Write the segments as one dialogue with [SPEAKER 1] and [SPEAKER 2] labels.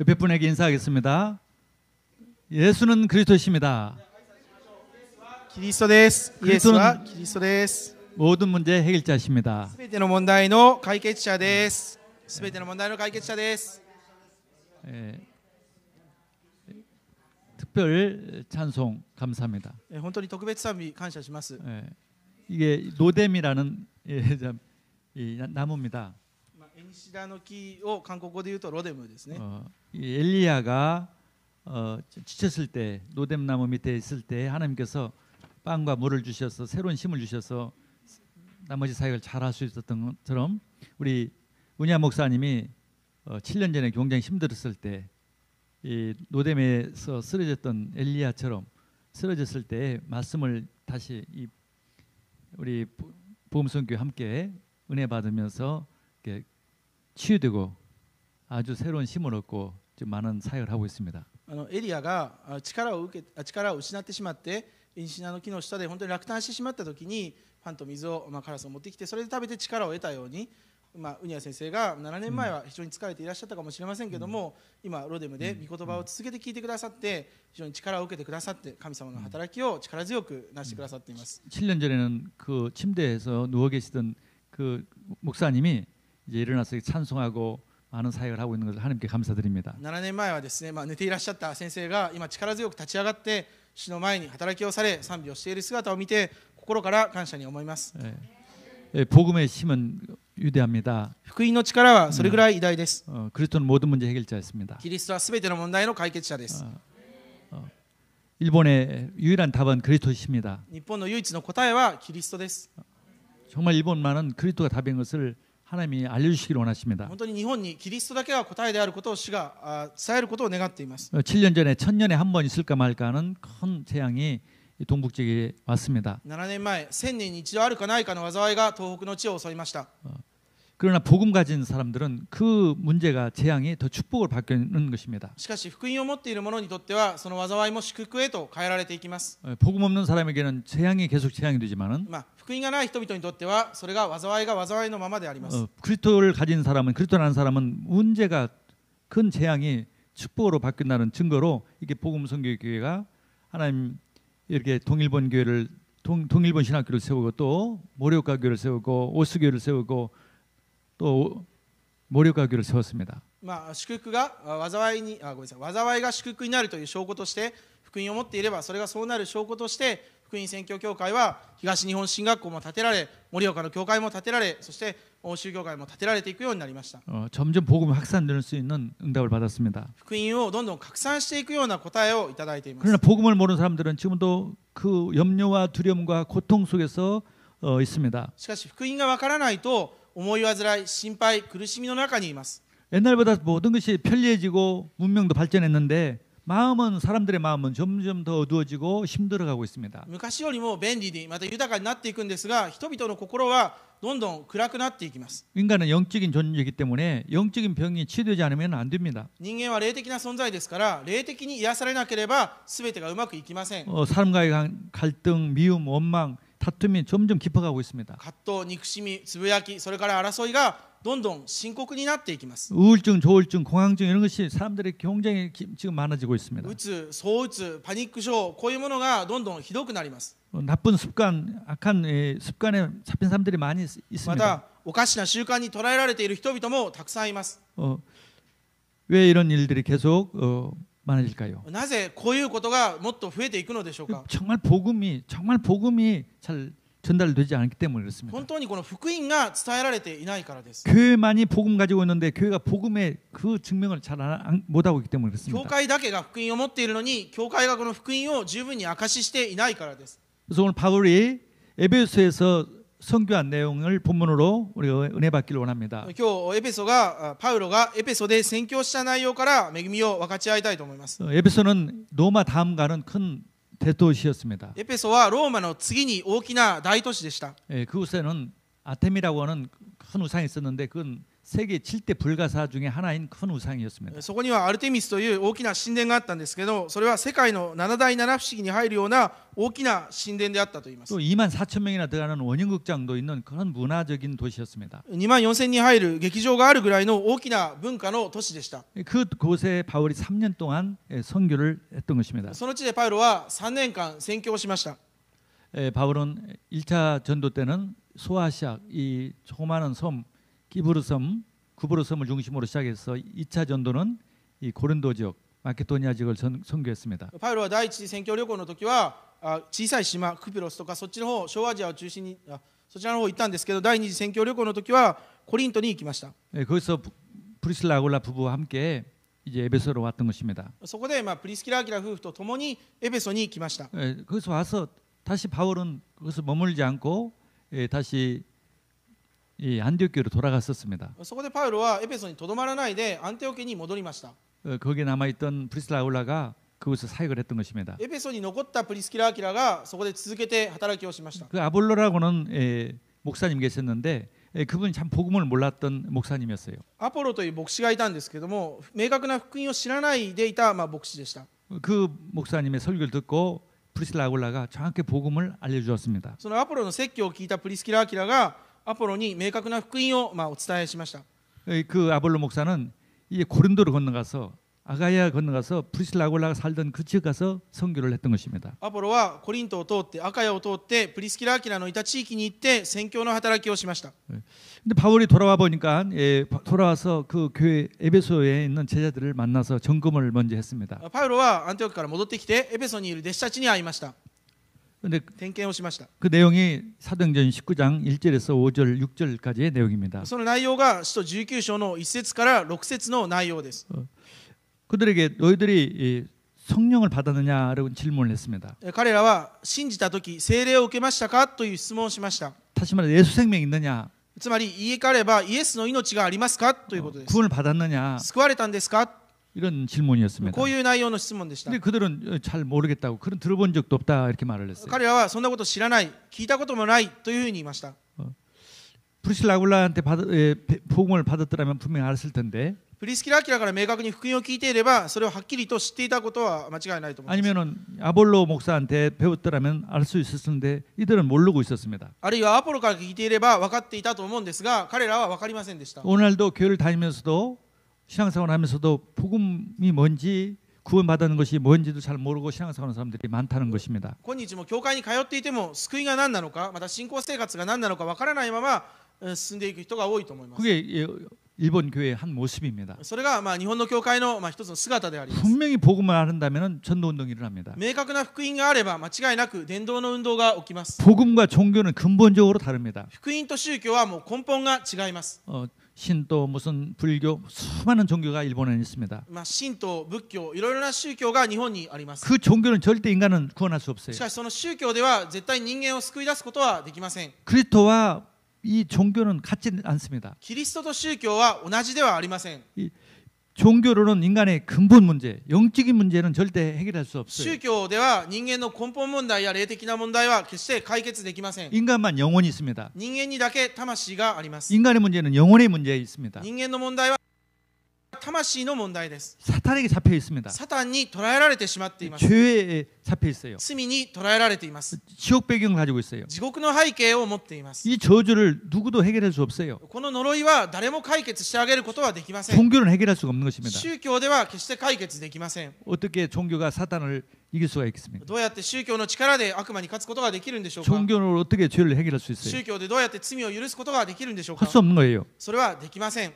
[SPEAKER 1] 옆에 분에게 인사하겠습니다. 예수는 그리스도십니다.
[SPEAKER 2] キリストです。イエスはキリストです。
[SPEAKER 1] 모든 문제 해결자십니다.
[SPEAKER 2] すべての問題の解決者です。すべての問題の解決者です。
[SPEAKER 1] 특별 찬송 감사합니다.
[SPEAKER 2] 本当に特別賛美感謝します。
[SPEAKER 1] 이게 노뎀이라는 이 나무입니다.
[SPEAKER 2] エニシダの木を韓国語で言うとロデムですね。
[SPEAKER 1] 이 엘리야가 지쳤을 때 노뎀 나무 밑에 있을 때 하나님께서 빵과 물을 주셔서 새로운 힘을 주셔서 나머지 사역을 잘할 수 있었던 것처럼 우리 은야 목사님이 7년 전에 굉장히 힘들었을 때 이 노뎀에서 쓰러졌던 엘리야처럼 쓰러졌을 때 말씀을 다시 이 우리 보험선교회 함께 은혜 받으면서 이렇게 치유되고 아주 새로운 힘을 얻고 지금 많은 사역을 하고 있습니다.
[SPEAKER 2] エリアが力を失ってしまってエニシダの木の下で本当に落胆してしまった時にパンと水をカラスを持ってきてそれで食べて力を得たようにウニヤ先生が7年前は非常に疲れていらっしゃったかもしれませんけども、今ロデムで御言葉を続けて聞いてくださって非常に力を受けてくださって神様の働きを力強くなしてくださっています。
[SPEAKER 1] 7년 전에는 그 침대에서 누워 계시던 그 목사님이 이제 일어나서 찬송하고 많은 사역을 하고 있는 것을 하나님께 감사드립니다.
[SPEAKER 2] 7年前はですね、寝ていらっしゃった先生が今力強く立ち上がって主の前に働きをされ賛美をしている姿を見て心から感謝に思います。
[SPEAKER 1] 복음의 힘은 위대합니다.
[SPEAKER 2] 福音の力はそれぐらい偉大です。
[SPEAKER 1] 그리스도는 모든 문제 해결자였습니다.
[SPEAKER 2] キリストはすべての問題の解決者です。
[SPEAKER 1] 일본의 유일한 답은 그리스도십니다.
[SPEAKER 2] 日本の唯一の答えはキリストです。
[SPEAKER 1] 정말 일본만은 그리스도가 답인 것을 하나님이 알려주시기를 원하십니다.
[SPEAKER 2] 本当に日本にキリストだけが答えであることを主が伝えることを願っています。
[SPEAKER 1] 7년 전에 천년에 한 번 있을까 말까 하는 큰 재앙이 동북 지역에 왔습니다.
[SPEAKER 2] 7年前、1000年に一度あるかないかの災いが東北の地を襲いました。
[SPEAKER 1] 그러나 복음 가진 사람들은 그 문제가 재앙이 더 축복을 받는 것입니다.
[SPEAKER 2] しかし福音を持っている者にとってはその災いも祝福へと変えられていきます。
[SPEAKER 1] 복음 없는 사람에게는 재앙이 계속 재앙이 되지만은
[SPEAKER 2] 福音がない人々にとってはそれが災いのままであります。
[SPEAKER 1] 그리스도를 가진 사람은 그리스도를 아는 사람은 문제가 큰 재앙이 축복으로 바뀐다는 증거로 이게 복음 선교교회가 하나님 이렇게 동일본 교회를 동일본 신학교를 세우고 또 모리오카 교회를 세우고 오스 교회를 세우고 또 모리오카 교회를 세웠습니다.
[SPEAKER 2] 祝福が災いが祝福になるという証拠として福音を持っていればそれがそうなる証拠として福音宣教協会は東日本神学校も建てられ盛岡の教会も建てられそして欧州教会も建てられていくようになりました。
[SPEAKER 1] 점점 복음이 확산될 수 있는 응답을 받았습니다.
[SPEAKER 2] 福音をどんどん拡散していくような答えをいただいています。
[SPEAKER 1] 그러나 복음을 모르는 사람들은 지금도 그 염려와 두려움과 고통 속에서 있습니다.
[SPEAKER 2] しかし福音がわからないと思い煩い、心配、苦しみの中にいます。
[SPEAKER 1] 옛날보다 모든 것이 편리해지고 문명도 발전했는데 사람들의 마음은 점점 더 어두워지고 힘들어가고 있습니다.
[SPEAKER 2] 昔よりも便利にまた豊かになっていくんですが、人々の心はどんどん暗くなっていきます。
[SPEAKER 1] 인간은 영적인 존재이기 때문에 영적인 병이 치료되지 않으면 안 됩니다.
[SPEAKER 2] 人間は霊的な存在ですから、霊的に癒されなければ全てがうまくいきません。
[SPEAKER 1] 사람과의 갈등, 미움, 원망, 다툼이 점점 깊어가고 있습니다.
[SPEAKER 2] 葛藤、憎しみ、つぶやき、それから争いがどんどん深刻になっていきます。
[SPEAKER 1] 우울증, 조울증, 공황증 이런 것이 사람들의 굉장히 지금 많아지고 있습니다.
[SPEAKER 2] うつ、躁うつ、パニック症、こういうものがどんどんひどくなります。
[SPEAKER 1] 나쁜 습관, 악한 습관에 잡힌 사람들이 많이
[SPEAKER 2] ま
[SPEAKER 1] 있습니다.
[SPEAKER 2] たおかしな習慣に捉えられている人々もたくさんいます。
[SPEAKER 1] 왜 이런 일들이 계속 많아질까요?
[SPEAKER 2] なぜこういうことがもっと増えていくのでしょうか。
[SPEAKER 1] 정말 복음이 잘 전달되지 않기 때문에 그렇습니다.
[SPEAKER 2] 本当にこの福音が伝えられていないからです。
[SPEAKER 1] 교회만이 복음 가지고 있는데 교회가 복음의 그 증명을 잘 못하고 있기 때문에
[SPEAKER 2] 教
[SPEAKER 1] 그렇습니다.
[SPEAKER 2] 会だけが福音を持っているのに教会がこの福音を十分に証ししていないからです。
[SPEAKER 1] 그래서 오늘 바울이 에베소에서 선교한 내용을 본문으로 우리가 은혜 받기를 원합니다.
[SPEAKER 2] 今日パウロがエペソで宣教した内容から恵みを分かち合いたいと思います。
[SPEAKER 1] 에베소는 로마 다음 가는 큰 대도시였습니다.
[SPEAKER 2] エペソはローマの次に大きな大都市でした。
[SPEAKER 1] 그곳에는 아테미라고 하는 큰 우상이 있었는데 그건 세계 7대 불가사 중에 하나인 큰 우상이었습니다.
[SPEAKER 2] そこにはアルテミスという大きな神殿があったんですけど、それは世界の7大七不思議に入るような大きな神殿であったといいます。
[SPEAKER 1] 또 2만 4천 명이나 들어가는 원형극장도 있는 그런 문화적인 도시였습니다.
[SPEAKER 2] 2万4千に入る劇場があるぐらいの大きな文化の都市でした。
[SPEAKER 1] 그곳에 바울이 3년 동안 선교를 했던 것입니다.
[SPEAKER 2] その地でパウロは3年間宣教しました。
[SPEAKER 1] 바울은 1차 전도 때는 소아시아 이 조그마한 섬 기브르 섬, 구브로 섬을 중심으로 시작해서 2차 전도는 이 고린도 지역, 마케도니아 지역을 선교했습니다.
[SPEAKER 2] パウロは第一次宣教旅行の時は小さい島クピロスとかそっちの方小アジアを中心にそちらの方行ったんですけど、第二次宣教旅行の時はコリントに行きました。
[SPEAKER 1] 거기서 브리슬라 아굴라 부부와 함께 이제 에베소로 왔던 것입니다.
[SPEAKER 2] そこでプリスキラ・アキラ夫婦と共にエペソに来ました。
[SPEAKER 1] 거기서 와서 다시 바울은 거기서 머물지 않고 다시 이 안디옥교로 돌아갔었습니다.
[SPEAKER 2] そこでパウロはエペソにとどまらないでアンテオ家に戻りました。
[SPEAKER 1] 거기에 남아있던 브리슬라 아굴라가 그곳에서 사역을 했던 것입니다.
[SPEAKER 2] エペソに残ったプリスキラ・アキラがそこで続けて働きをしました。
[SPEAKER 1] 그 아볼로라고는 목사님 계셨는데 그분이 참 복음을 몰랐던 목사님이었어요.
[SPEAKER 2] アポロという牧師がいたんですけども、明確な福音を知らないでいた牧師でした。
[SPEAKER 1] 그 목사님의 설교를 듣고 브리슬라 아굴라가 정확히 복음을 알려주었습니다.
[SPEAKER 2] そのアポロの説教を聞いたプリスキラ・アキラがアポロに明確な福音をお伝えしました。
[SPEAKER 1] 그 아볼로 목사는 이제 고린도로 건너가서 아가야 건너가서 브리슬라 아굴라가 살던 그 지역 가서 선교를 했던 것입니다.
[SPEAKER 2] アポロはコリントを通ってアカヤを通ってプリスキラ・アキラのいた地域に行って宣教の働きをしました。
[SPEAKER 1] 근데 바울이 돌아와 보니까 돌아와서 그 교회 에베소에 있는 제자들을 만나서 점검을 먼저 했습니다.
[SPEAKER 2] パウロはアンテオクから戻ってきてエペソにいる弟子たちに会いました。
[SPEAKER 1] 근데
[SPEAKER 2] 点検をしました。
[SPEAKER 1] 그 내용이 사도행전 19장 1절에서 5절, 6절까지의 내용입니다.
[SPEAKER 2] その内容が使徒19章の1節から6節の内容です。
[SPEAKER 1] 그들에게 너희들이 성령을 받았느냐라고 질문을 했습니다.
[SPEAKER 2] 彼らは信じた時聖霊を受けましたかという質問をしました。
[SPEAKER 1] 다시 말해 예수 생명이 있느냐,
[SPEAKER 2] つまり言い換えればイエスの命がありますかということです。
[SPEAKER 1] 구원을 받았느냐,
[SPEAKER 2] 救われたんですか、
[SPEAKER 1] 이런 질문이었습니다.
[SPEAKER 2] こういう内容の質問でした。
[SPEAKER 1] 근데 그들은 잘 모르겠다고, 그런 들어본 적도 없다 이렇게 말을 했어요.
[SPEAKER 2] 彼らはそんなこと知らない、聞いたこともないというふうに言いました。
[SPEAKER 1] 브리슬라 아굴라한테 복음을 받았더라면 분명히 알았을 텐데,
[SPEAKER 2] プリスキラ・アキラから明確に福音を聞いていればそれをはっきりと知っていたことは間違いないと思います。
[SPEAKER 1] 아니면은 아볼로 목사한테 배웠더라면 알 수 있었을 텐데 이들은 모르고 있었습니다.
[SPEAKER 2] あるいはアポロから聞いていれば分かっていたと思うんですが、彼らは分かりませんでした。
[SPEAKER 1] 오늘도 교회를 다니면서도 신앙생활을 하면서도 복음이 뭔지 구원받는 것이 뭔지도 잘 모르고 신앙생활하는 사람들이 많다는 것입니다.
[SPEAKER 2] 今日も教会に通っていても救いが何なのか、また信仰生活が何なのか分からないまま進んでいく人が多いと思います。
[SPEAKER 1] 그게 일본 교회의 한 모습입니다.
[SPEAKER 2] それが日本の教会の一つの姿であります。
[SPEAKER 1] 분명히 복음을 아는다면 전도운동이 일어납니다.
[SPEAKER 2] 明確な福音があれば間違いなく伝道の運動が起きます。
[SPEAKER 1] 복음과 종교는 근본적으로 다릅니다.
[SPEAKER 2] 福音と宗教はもう根本が違います。
[SPEAKER 1] 신도 무슨 불교 수많은 종교가 일본에는 있습니다.
[SPEAKER 2] 神道、仏教、いろいろな宗教が日本にあります。
[SPEAKER 1] 그 종교는 절대 인간은 구원할 수 없어요.
[SPEAKER 2] しかしその宗教では絶対人間を救い出すことはできません。
[SPEAKER 1] 그리스도와 이 종교는 같지 않습니다.
[SPEAKER 2] キリストと宗教は同じではありません。
[SPEAKER 1] 종교로는 인간의 근본 문제, 영적인 문제는 절대 해결할 수 없어요.
[SPEAKER 2] 宗教では人間の根本問題や霊的な問題は決して解決できません。
[SPEAKER 1] 인간만 영혼이 있습니다.
[SPEAKER 2] 人間にだけ魂があります。
[SPEAKER 1] 인간의 문제는 영혼의 문제에 있습니다.
[SPEAKER 2] 人間の問題は魂の問題です。
[SPEAKER 1] 사탄에게 잡혀 있습니다.
[SPEAKER 2] サタンに捉えられてしまっています。
[SPEAKER 1] 죄에 잡혀 있어요.
[SPEAKER 2] 罪に捉えられています。
[SPEAKER 1] 지옥 배경을 가지고 있어요.
[SPEAKER 2] 地獄の背景を持っています。
[SPEAKER 1] 이 저주를 누구도 해결할 수 없어요.
[SPEAKER 2] この呪いは誰も解決してあげることはできません。
[SPEAKER 1] 종교는 해결할 수가 없는 것입니다.
[SPEAKER 2] 宗教では決して解決できません。
[SPEAKER 1] 어떻게 종교가 사탄을 이길 수가 있겠습니까?
[SPEAKER 2] どうやって宗教の力で悪魔に勝つことができるんでしょうか。
[SPEAKER 1] 종교는 어떻게 죄를 해결할 수 있어요?
[SPEAKER 2] 宗教でどうやって罪を許すことができるんでしょう
[SPEAKER 1] 할
[SPEAKER 2] か。
[SPEAKER 1] 수 없는 거예요.
[SPEAKER 2] それはできません。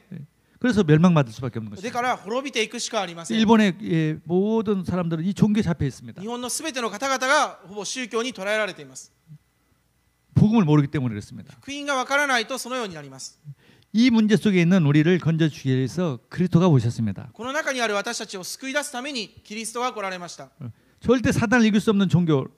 [SPEAKER 1] 그래서 멸망받을 수밖에 없는
[SPEAKER 2] で
[SPEAKER 1] 것입니다.
[SPEAKER 2] から滅びていくしかありません。
[SPEAKER 1] 일본의 모든 사람들은 이 종교에 잡혀 있습니다.
[SPEAKER 2] 日本のすべての方々がほぼ宗教に捉えられています。
[SPEAKER 1] 복음을 모르기 때문에 그렇습니다.
[SPEAKER 2] 福音がわからないとそのようになります。
[SPEAKER 1] 이 문제 속에 있는 우리를 건져주기 위해서 그리스도가 오셨습니다.
[SPEAKER 2] この中にある私たちを救い出すためにキリストが来られました。
[SPEAKER 1] 절대 사탄을 이길 수 없는 종교,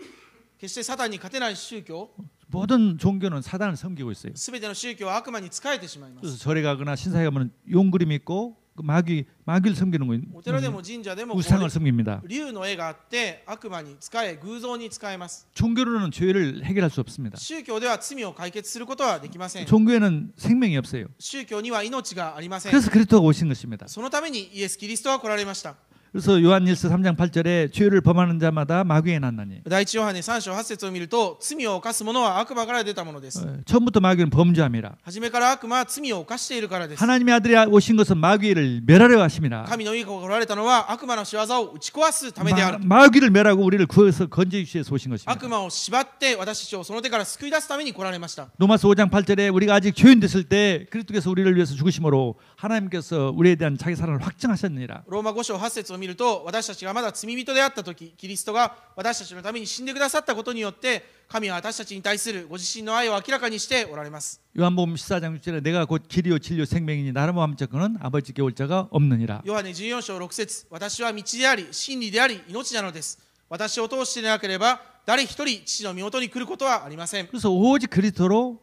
[SPEAKER 2] 決してサタンに勝てない宗教、
[SPEAKER 1] 모든 종교는 사탄을 섬기고 있어요.
[SPEAKER 2] すべての宗教は悪魔に仕えてしまいます。
[SPEAKER 1] 그래서 절에 가거나 신사에 가면 용 그림 있고 마귀를 섬기는
[SPEAKER 2] お寺で
[SPEAKER 1] 거예요.
[SPEAKER 2] も神社でもこ
[SPEAKER 1] 우상을
[SPEAKER 2] う
[SPEAKER 1] 섬깁니다.
[SPEAKER 2] 竜の絵があって悪魔に使え偶像に使えます。
[SPEAKER 1] 종교로는 죄를 해결할 수 없습니다.
[SPEAKER 2] 宗教では罪を解決することはできません。
[SPEAKER 1] 종교에는 생명이 없어요.
[SPEAKER 2] 宗教には命がありません。
[SPEAKER 1] 그래서 그리스도가 오신 것입니다.
[SPEAKER 2] そのためにイエス・キリストは来られました。
[SPEAKER 1] 그래서 요한일서 3장 8절에 죄를 범하는 자마다 마귀에 난나니.
[SPEAKER 2] 第一ヨハネ3章8節を見ると、罪を犯す者は悪魔から出たものです。
[SPEAKER 1] 처음부터 마귀는 범죄함이라.
[SPEAKER 2] 初めから悪魔は罪を犯しているからです。
[SPEAKER 1] 하나님의 아들이 오신 것은 마귀를 멸하려 하심이라.
[SPEAKER 2] 神の御子が来られたのは悪魔の仕業を打ち壊すためである。
[SPEAKER 1] 마귀를 멸하고 우리를 구해서 건져주시에 오신 것입니다.
[SPEAKER 2] 悪魔を縛って私たちをその手から救い出すために来られました。
[SPEAKER 1] 로마서 5장 8절에 우리가 아직 죄인 됐을 때 그리스도께서 우리를 위해서 죽으심으로 하나님께서 우리에 대한 자기 사랑을 확증하셨느니라.
[SPEAKER 2] ローマ5章8節を見ると、私たちがまだ罪人であった時、キリストが私たちのために死んでくださったことによって、神は私たちに対するご自身の愛を明らかにしておられます。
[SPEAKER 1] 요한복음 14장 6절에 내가 곧 길이요 진리요 생명이니 나를 모함자 그는 아버지께 올 자가 없느니라.
[SPEAKER 2] ヨハネ14章6節、私は道であり真理であり命なのです。私を通してでなければ誰一人父の身元に来ることはありません。
[SPEAKER 1] 그래서 오직 그리스도로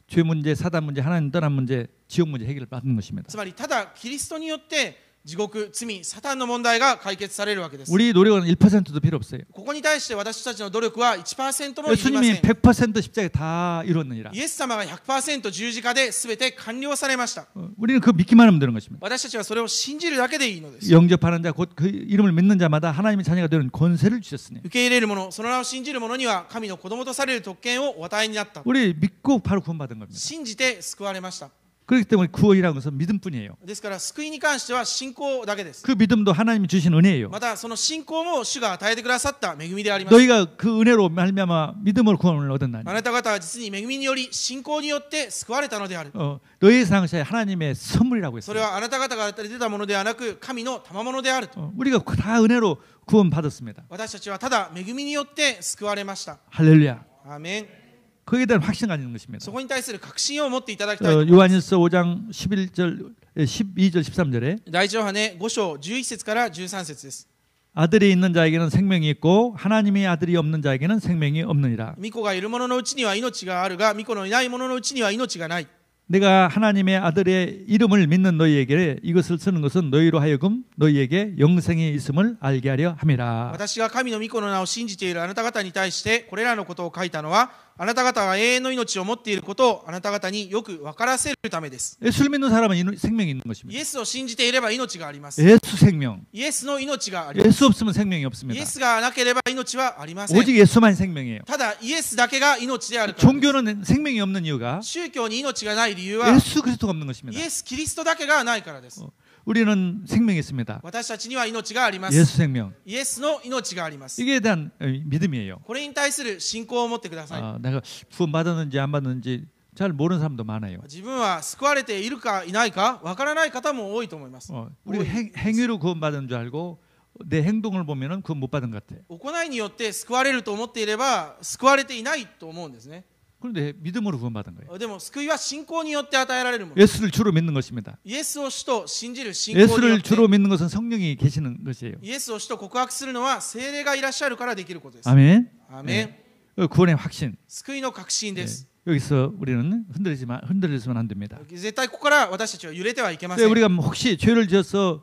[SPEAKER 1] 죄 문제, 사단 문제, 하나님 떠난 문제, 지옥 문제 해결을 받는 것입니다.
[SPEAKER 2] つまりただキリストによって地獄、罪、サタンの問題が解決されるわけです。
[SPEAKER 1] 우리 노력은 1%도 필요 없어요.
[SPEAKER 2] ここに対して私たちの努力は 1% もいりませ
[SPEAKER 1] 예수님이
[SPEAKER 2] ん。
[SPEAKER 1] 100% 십자가에 다 이뤘느니라.
[SPEAKER 2] イエス様が 100% 十字架で全て完了されました。
[SPEAKER 1] 우리는 그 믿기만 하면 되는 것입니다.
[SPEAKER 2] 私たちはそれを信じるだけでいいのです。
[SPEAKER 1] 영접하는 자 곧 그 이름을 믿는 자마다 하나님의 자녀가 되는 권세를 주셨으니
[SPEAKER 2] 受け入れる者、その名を信じる者には神の子供とされる特権をお与えになった。
[SPEAKER 1] 우리 믿고 바로 구원받은 겁니다.
[SPEAKER 2] 信じて救われました。
[SPEAKER 1] 그렇기 때문에 구원이라는 것은 믿음뿐이에요.
[SPEAKER 2] ですから救いに関しては信仰だけです。
[SPEAKER 1] 그 믿음도 하나님이 주신 은혜예요.
[SPEAKER 2] またその信仰も主が与えてくださった恵みであります。
[SPEAKER 1] 너희가 그 은혜로 말미암아 믿음으로 구원을 얻었나니
[SPEAKER 2] あなた方は実に恵みにより信仰によって救われたのである。
[SPEAKER 1] 너희의 상사에 하나님의 선물이라고
[SPEAKER 2] それ
[SPEAKER 1] 했어요.
[SPEAKER 2] はあなた方が出たものではなく神の賜物であると。
[SPEAKER 1] 우리가 다 은혜로 구원받았습니다.
[SPEAKER 2] 私たちはただ恵みによって救われました。
[SPEAKER 1] 할렐루야.
[SPEAKER 2] アーメン。
[SPEAKER 1] 거기에 대한 확신 가지는 것입니다.
[SPEAKER 2] そこに対する確信を持っていただきたいと思います。
[SPEAKER 1] 요한일서 5장 11절, 12절, 13절에
[SPEAKER 2] 第一ヨハネ5章11節から13節です。
[SPEAKER 1] 아들이 있는 자에게는 생명이 있고 하나님의 아들이 없는 자에게는 생명이 없느니라.
[SPEAKER 2] 御子がいる者のうちには命があるが、御子のいない者のうちには命がない。
[SPEAKER 1] 내가 하나님의 아들의 이름을 믿는 너희에게 이것을 쓰는 것은 너희로 하여금 너희에게 영생이 있음을 알게 하려 함이라.
[SPEAKER 2] 私が神の御子の名を信じているあなた方に対してこれらのことを書いたのは、あなた方が永遠の命を持っていることをあなた方によく分からせるためです。
[SPEAKER 1] 예수를 믿는 사람은 생명이 있는
[SPEAKER 2] イ
[SPEAKER 1] 것입니다.
[SPEAKER 2] エスを信じていれば命があります。
[SPEAKER 1] 예수 생명.
[SPEAKER 2] イエスの命があります。
[SPEAKER 1] 예수 없으면 생명이
[SPEAKER 2] イ
[SPEAKER 1] 없습니다.
[SPEAKER 2] エスがなければ命はありません。
[SPEAKER 1] 오직 예수만 생명이에요.
[SPEAKER 2] ただイエスだけが命であるからです。
[SPEAKER 1] 종교는 생명이 없는 이유가
[SPEAKER 2] 宗教に命がない理由は
[SPEAKER 1] 예수 그리스도가 없는
[SPEAKER 2] イ
[SPEAKER 1] 것입니다.
[SPEAKER 2] エス・キリストだけがないからです。
[SPEAKER 1] 우리는 생명이 있습니다.
[SPEAKER 2] 私たちには命があります。
[SPEAKER 1] 예수 생명.
[SPEAKER 2] イエスの命があります。
[SPEAKER 1] 이게 대한 믿음이에요.
[SPEAKER 2] これに対する信仰を持ってください。
[SPEAKER 1] 내가 구원 받았는지 안 받았는지 잘 모르는 사람도 많아요.
[SPEAKER 2] 自分は救われているかいないかわからない方も多いと思います。
[SPEAKER 1] 우리가 행위로 구원 받은 줄 알고 내 행동을 보면은 구원 못 받은 것 같아.
[SPEAKER 2] 行いによって救われると思っていれば救われていないと思うんですね。
[SPEAKER 1] 그런데 믿음으로 구원 받은 거예요.
[SPEAKER 2] でも救いは信仰によって与えられるもの。
[SPEAKER 1] 예수를 주로 믿는 것입니다.
[SPEAKER 2] イエスを主と信じる信仰によっ
[SPEAKER 1] 예수를
[SPEAKER 2] て
[SPEAKER 1] 주로 믿는 것은 성령이 계시는 것이에요.
[SPEAKER 2] イエスを主と告白するのは聖霊がいらっしゃるからできることです。
[SPEAKER 1] 아멘.
[SPEAKER 2] アーメン。
[SPEAKER 1] 구원의 확신.
[SPEAKER 2] 救いの確信です。
[SPEAKER 1] 여기서 우리는 흔들리면 안 됩니다.
[SPEAKER 2] 絶対ここから私たちは揺れてはいけませ
[SPEAKER 1] 근데
[SPEAKER 2] ん。
[SPEAKER 1] 우리가 혹시 죄를 지어서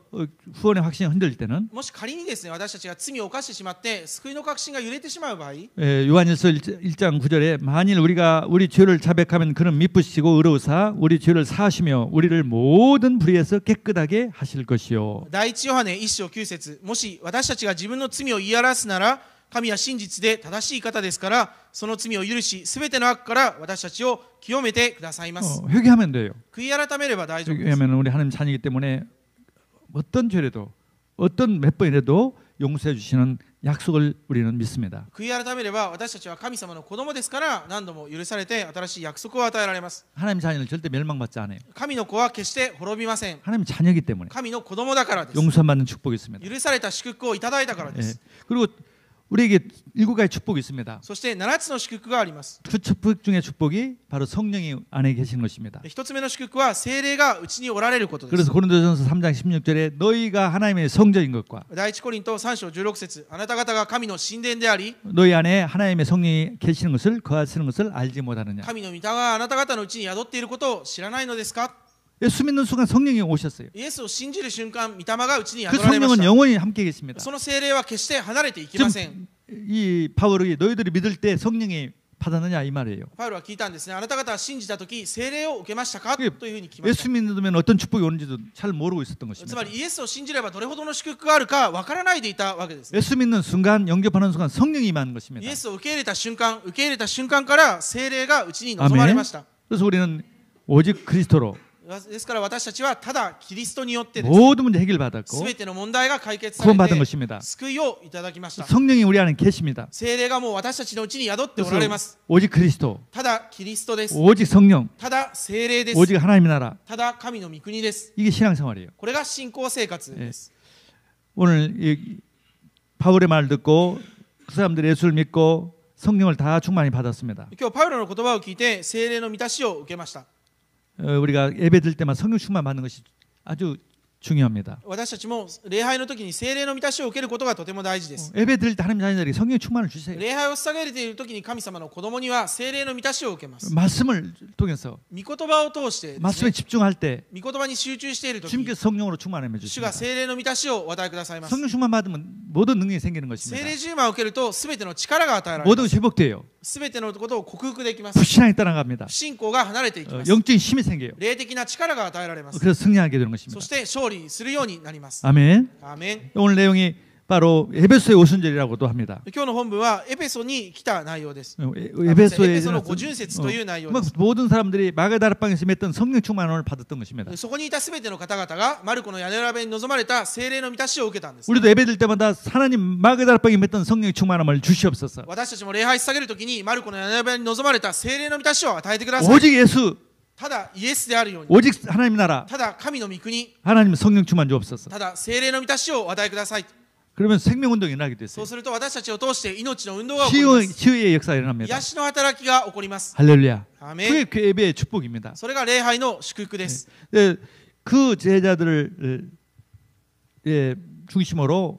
[SPEAKER 1] 구원의 확신이 흔들릴 때는
[SPEAKER 2] もし仮にですね、私たちが罪を犯してしまって救いの確信が揺れてしまう場合、
[SPEAKER 1] 요한일서 1장 9절에 만일 우리가 우리 죄를 자백하면 그는 미쁘시고 의로우사 우리 죄를 사하시며 우리를 모든 불의에서 깨끗하게 하실 것이요.
[SPEAKER 2] 第一ヨハネ1章9節、もし私たちが自分の罪を言い表すなら神は真実で正しい方ですからその罪を許しすべての悪から私たちを清めてくださいます。
[SPEAKER 1] 회개하면 돼요.
[SPEAKER 2] 悔い改めれば大丈夫です。
[SPEAKER 1] 왜냐하면 우리 하나님 자녀이기 때문에 어떤 죄라도 어떤 몇 번이라도 용서해 주시는 약속을 우리는 믿습니다.
[SPEAKER 2] 悔い改めれば私たちは神様の子供ですから何度も許されて新しい約束を与えられます。
[SPEAKER 1] 하나님 자녀는 절대 멸망받지 않아요.
[SPEAKER 2] 神の子は決して滅びません。
[SPEAKER 1] 하나님 자녀이기 때문에
[SPEAKER 2] 神の子供だからです。
[SPEAKER 1] 용서받는 축복이 있습니다.
[SPEAKER 2] 許された祝福をいただいたからで
[SPEAKER 1] 예.
[SPEAKER 2] す。
[SPEAKER 1] 그리고 우리에게 7가지 축복이 있습니다.
[SPEAKER 2] そして7つの祝福があります。
[SPEAKER 1] 그 축복 중에 축복이 바로 성령이 안에 계시는 것입니다.
[SPEAKER 2] 1つ目の祝福は聖霊がうちにおられることです。
[SPEAKER 1] 그래서 고린도전서 3장 16절에 너희가 하나님의 성전인 것과
[SPEAKER 2] 第一コリント3章16節、あなた方が神の神殿であり
[SPEAKER 1] 너희 안에 하나님의 성령이 계시는 것을 거하시는 것을 알지 못하느냐.
[SPEAKER 2] 神の御霊があなた方のうちに宿っていることを知らないのですか。
[SPEAKER 1] 예수 믿는 순간 성령이 오셨어요.
[SPEAKER 2] イエスを信じる瞬間、御霊がうちに
[SPEAKER 1] 그
[SPEAKER 2] 宿られまし
[SPEAKER 1] 성령은
[SPEAKER 2] た。
[SPEAKER 1] 영원히 함께 계십니다.
[SPEAKER 2] その聖霊は決して離れていきません。
[SPEAKER 1] 이 바울이 너희들이 믿을 때 성령이 받았느냐 이 말이에요.
[SPEAKER 2] パウロは聞いたんですね。あなた方は信じたとき、聖霊を受けましたかというふうに聞きました
[SPEAKER 1] 예수 。 믿으면 어떤 축복이 오는지도 잘 모르고 있었던
[SPEAKER 2] つ
[SPEAKER 1] 것입니다.
[SPEAKER 2] まりイエスを信じればどれほどの祝福があるかわからないでいたわけですね。
[SPEAKER 1] 예수 믿는 순간 영접하는 순간 성령이 임하는
[SPEAKER 2] イ
[SPEAKER 1] 것입니다.
[SPEAKER 2] エスを受け入れた瞬間、受け入れた瞬間から聖霊がうちに望まれました。
[SPEAKER 1] 그래서 우리는 오직 그리스도로
[SPEAKER 2] ですから私たちはただキリストによってです。
[SPEAKER 1] 모든 문제 해결받았고
[SPEAKER 2] すべての問題が解決さ
[SPEAKER 1] 구원받은
[SPEAKER 2] れて
[SPEAKER 1] 것입니다.
[SPEAKER 2] 救いをいただきました。
[SPEAKER 1] 성령이 우리 안에 계십니다.
[SPEAKER 2] 聖霊がもう私たちのうちに宿っておられます。
[SPEAKER 1] 오직 그리스도,
[SPEAKER 2] ただキリストです。
[SPEAKER 1] 오직 성령,
[SPEAKER 2] ただ聖霊です。
[SPEAKER 1] 오직 하나님의 나라.
[SPEAKER 2] ただ神の御国です。
[SPEAKER 1] 이게 신앙생활이에요.
[SPEAKER 2] これが信仰生活です。
[SPEAKER 1] 오늘 이 바울의 말을 듣고 그 사람들이 예수를 믿고 성령을 다 충만히 받았습니다.
[SPEAKER 2] 今日パウロの言葉を聞いて聖霊の満たしを受けました。
[SPEAKER 1] 우리가 예배 드릴 때만 성령 충만 받는 것이 아주 중요합니다.
[SPEAKER 2] 私たちも礼拝の時に聖霊の満たしを受けることがとても大事です。
[SPEAKER 1] 예배 드릴 때 하나님 자녀들에게 성령 충만을 주세요.
[SPEAKER 2] 礼拝を捧げている時に神様の子供には聖霊の満たしを受けます。
[SPEAKER 1] 말씀을 통해서
[SPEAKER 2] 御言葉を通してですね、
[SPEAKER 1] 말씀에 집중할 때
[SPEAKER 2] 御言葉に集中している時、
[SPEAKER 1] 주님께서 성령으로 충만해
[SPEAKER 2] 主
[SPEAKER 1] 주십니다.
[SPEAKER 2] が聖霊の満たしをお与えくださいます。
[SPEAKER 1] 성령 충만 받으면 모든 능력이 생기는
[SPEAKER 2] 聖
[SPEAKER 1] 것입니다.
[SPEAKER 2] 霊充満を受けるとすべての力が与えられま
[SPEAKER 1] 모든
[SPEAKER 2] す。
[SPEAKER 1] 것이 회복돼요.
[SPEAKER 2] すべてのことを克服できます。
[SPEAKER 1] 불신앙이 떠나갑니다.
[SPEAKER 2] 不信仰が離れていきます。
[SPEAKER 1] 영적인 힘이 생겨요.
[SPEAKER 2] 霊的な力が与えられます。
[SPEAKER 1] 그래서 승리하게 되는
[SPEAKER 2] そ
[SPEAKER 1] 것입니다.
[SPEAKER 2] して勝利するようになります。
[SPEAKER 1] 아멘.
[SPEAKER 2] アーメン。
[SPEAKER 1] 오늘 내용이 바로 에베소의 오순절이라고도 합니다.
[SPEAKER 2] 今日の本文はエペソに来た内容です。
[SPEAKER 1] 에베소에
[SPEAKER 2] エペソの五巡節という内容です。
[SPEAKER 1] 모든 사람들이 마가다락방에서 맺던 성령 충만을 받았던 것입니다.
[SPEAKER 2] そこにいたすべての方々がマルコの屋根裏部に望まれた聖霊の満たしを受けたんです。
[SPEAKER 1] 우리도 예배 드릴 때마다 하나님 마가다락방에 맺던 성령 충만함을 주시옵소서.
[SPEAKER 2] 私たちも礼拝捧げるときにマルコの屋根裏部に望まれた聖霊の満たしを与えてください。
[SPEAKER 1] 오직 예수,
[SPEAKER 2] ただイエスであるように、
[SPEAKER 1] 오직 하나님 나라,
[SPEAKER 2] ただ神の御国、
[SPEAKER 1] 하나님 성령 충만 주옵소서.
[SPEAKER 2] ただ聖霊の満たしをお与えください。
[SPEAKER 1] 그러면 생명운동이 일어나게
[SPEAKER 2] そ
[SPEAKER 1] 됐어요.
[SPEAKER 2] うすると私たちを通して命の運動が起こります。
[SPEAKER 1] 치유의 역사가 일어납니다.
[SPEAKER 2] 癒しの働きが起こります。
[SPEAKER 1] 할렐루야.
[SPEAKER 2] アーメン。
[SPEAKER 1] 그게 예배의 축복입니다.
[SPEAKER 2] それが礼拝の祝福です。
[SPEAKER 1] 그 제자들을 중심으로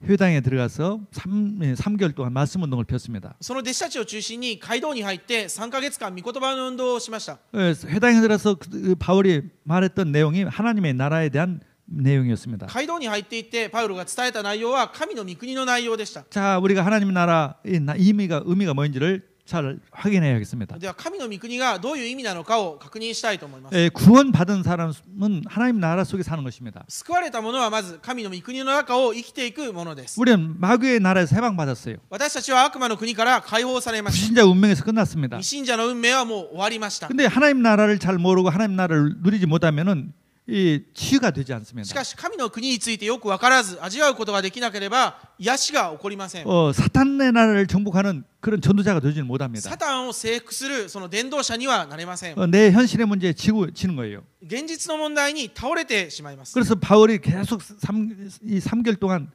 [SPEAKER 1] 회당에 들어가서 3개월 동안 말씀 운동을 폈습니다.
[SPEAKER 2] その弟子たちを中心に街道に入って3ヶ月間御言葉の運動をしました。
[SPEAKER 1] 회당에 들어서 바울이 말했던 내용이 하나님의 나라에 대한 내용이었습니다.
[SPEAKER 2] 街道に入っていってパウロが伝えた内容は神の御国の内容でした。
[SPEAKER 1] 자, 우리가 하나님 나라의 의미가 뭔지를 잘 확인해야겠습니다.
[SPEAKER 2] では神の御国がどういう意味なのかを確認したいと思います。
[SPEAKER 1] 구원받은 사람은 하나님 나라 속에 사는 것입니다.
[SPEAKER 2] 救われた者はまず神の御国の中を生きていくものです。
[SPEAKER 1] 우리는 마귀의 나라에서 해방받았어요.
[SPEAKER 2] 私たちは悪魔の国から解放されました。
[SPEAKER 1] 불신자 운명에서 끝났습니다.
[SPEAKER 2] 未信者の運命はもう終わりました。
[SPEAKER 1] 근데 하나님 나라를 잘 모르고 하나님 나라를 누리지 못하면은 이 치유가 되지 않습니다.
[SPEAKER 2] しかし神の国についてよく分からず味わうことができなければ癒しが起こりません。
[SPEAKER 1] 사탄의 나라를 정복하는 그런 전도자가 되지는 못합니다.
[SPEAKER 2] サタンを征服するその伝道者にはなれません。
[SPEAKER 1] 내 현실의 문제에 지는 거예요.
[SPEAKER 2] 現実の問題に倒れてしまいます。
[SPEAKER 1] 그래서 바울이 계속 3개월 동안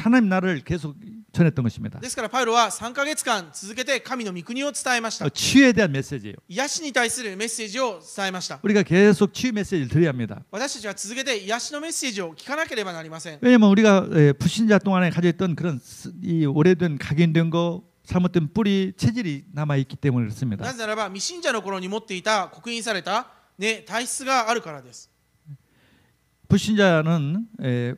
[SPEAKER 1] 하나님 나라를 계속 전했던 것입니다.
[SPEAKER 2] ですからパウロは3ヶ月間続けて神の御国を伝えました。
[SPEAKER 1] 치유에 대한 메시지예요.
[SPEAKER 2] 癒しに対するメッセージを伝えました。
[SPEAKER 1] 우리가 계속 치유 메시지를 드려야 합니다.
[SPEAKER 2] 私たちは続けて癒しのメッセージを聞かなければなりません。
[SPEAKER 1] 왜냐하면 우리가 불신자 동안에 가졌던 그런 이 오래된 각인된 거 잘못된 뿌리 체질이 남아 있기 때문에 그렇습니다.
[SPEAKER 2] なぜならば未信者の頃に持っていた刻印された、体質があるからです。
[SPEAKER 1] 불신자는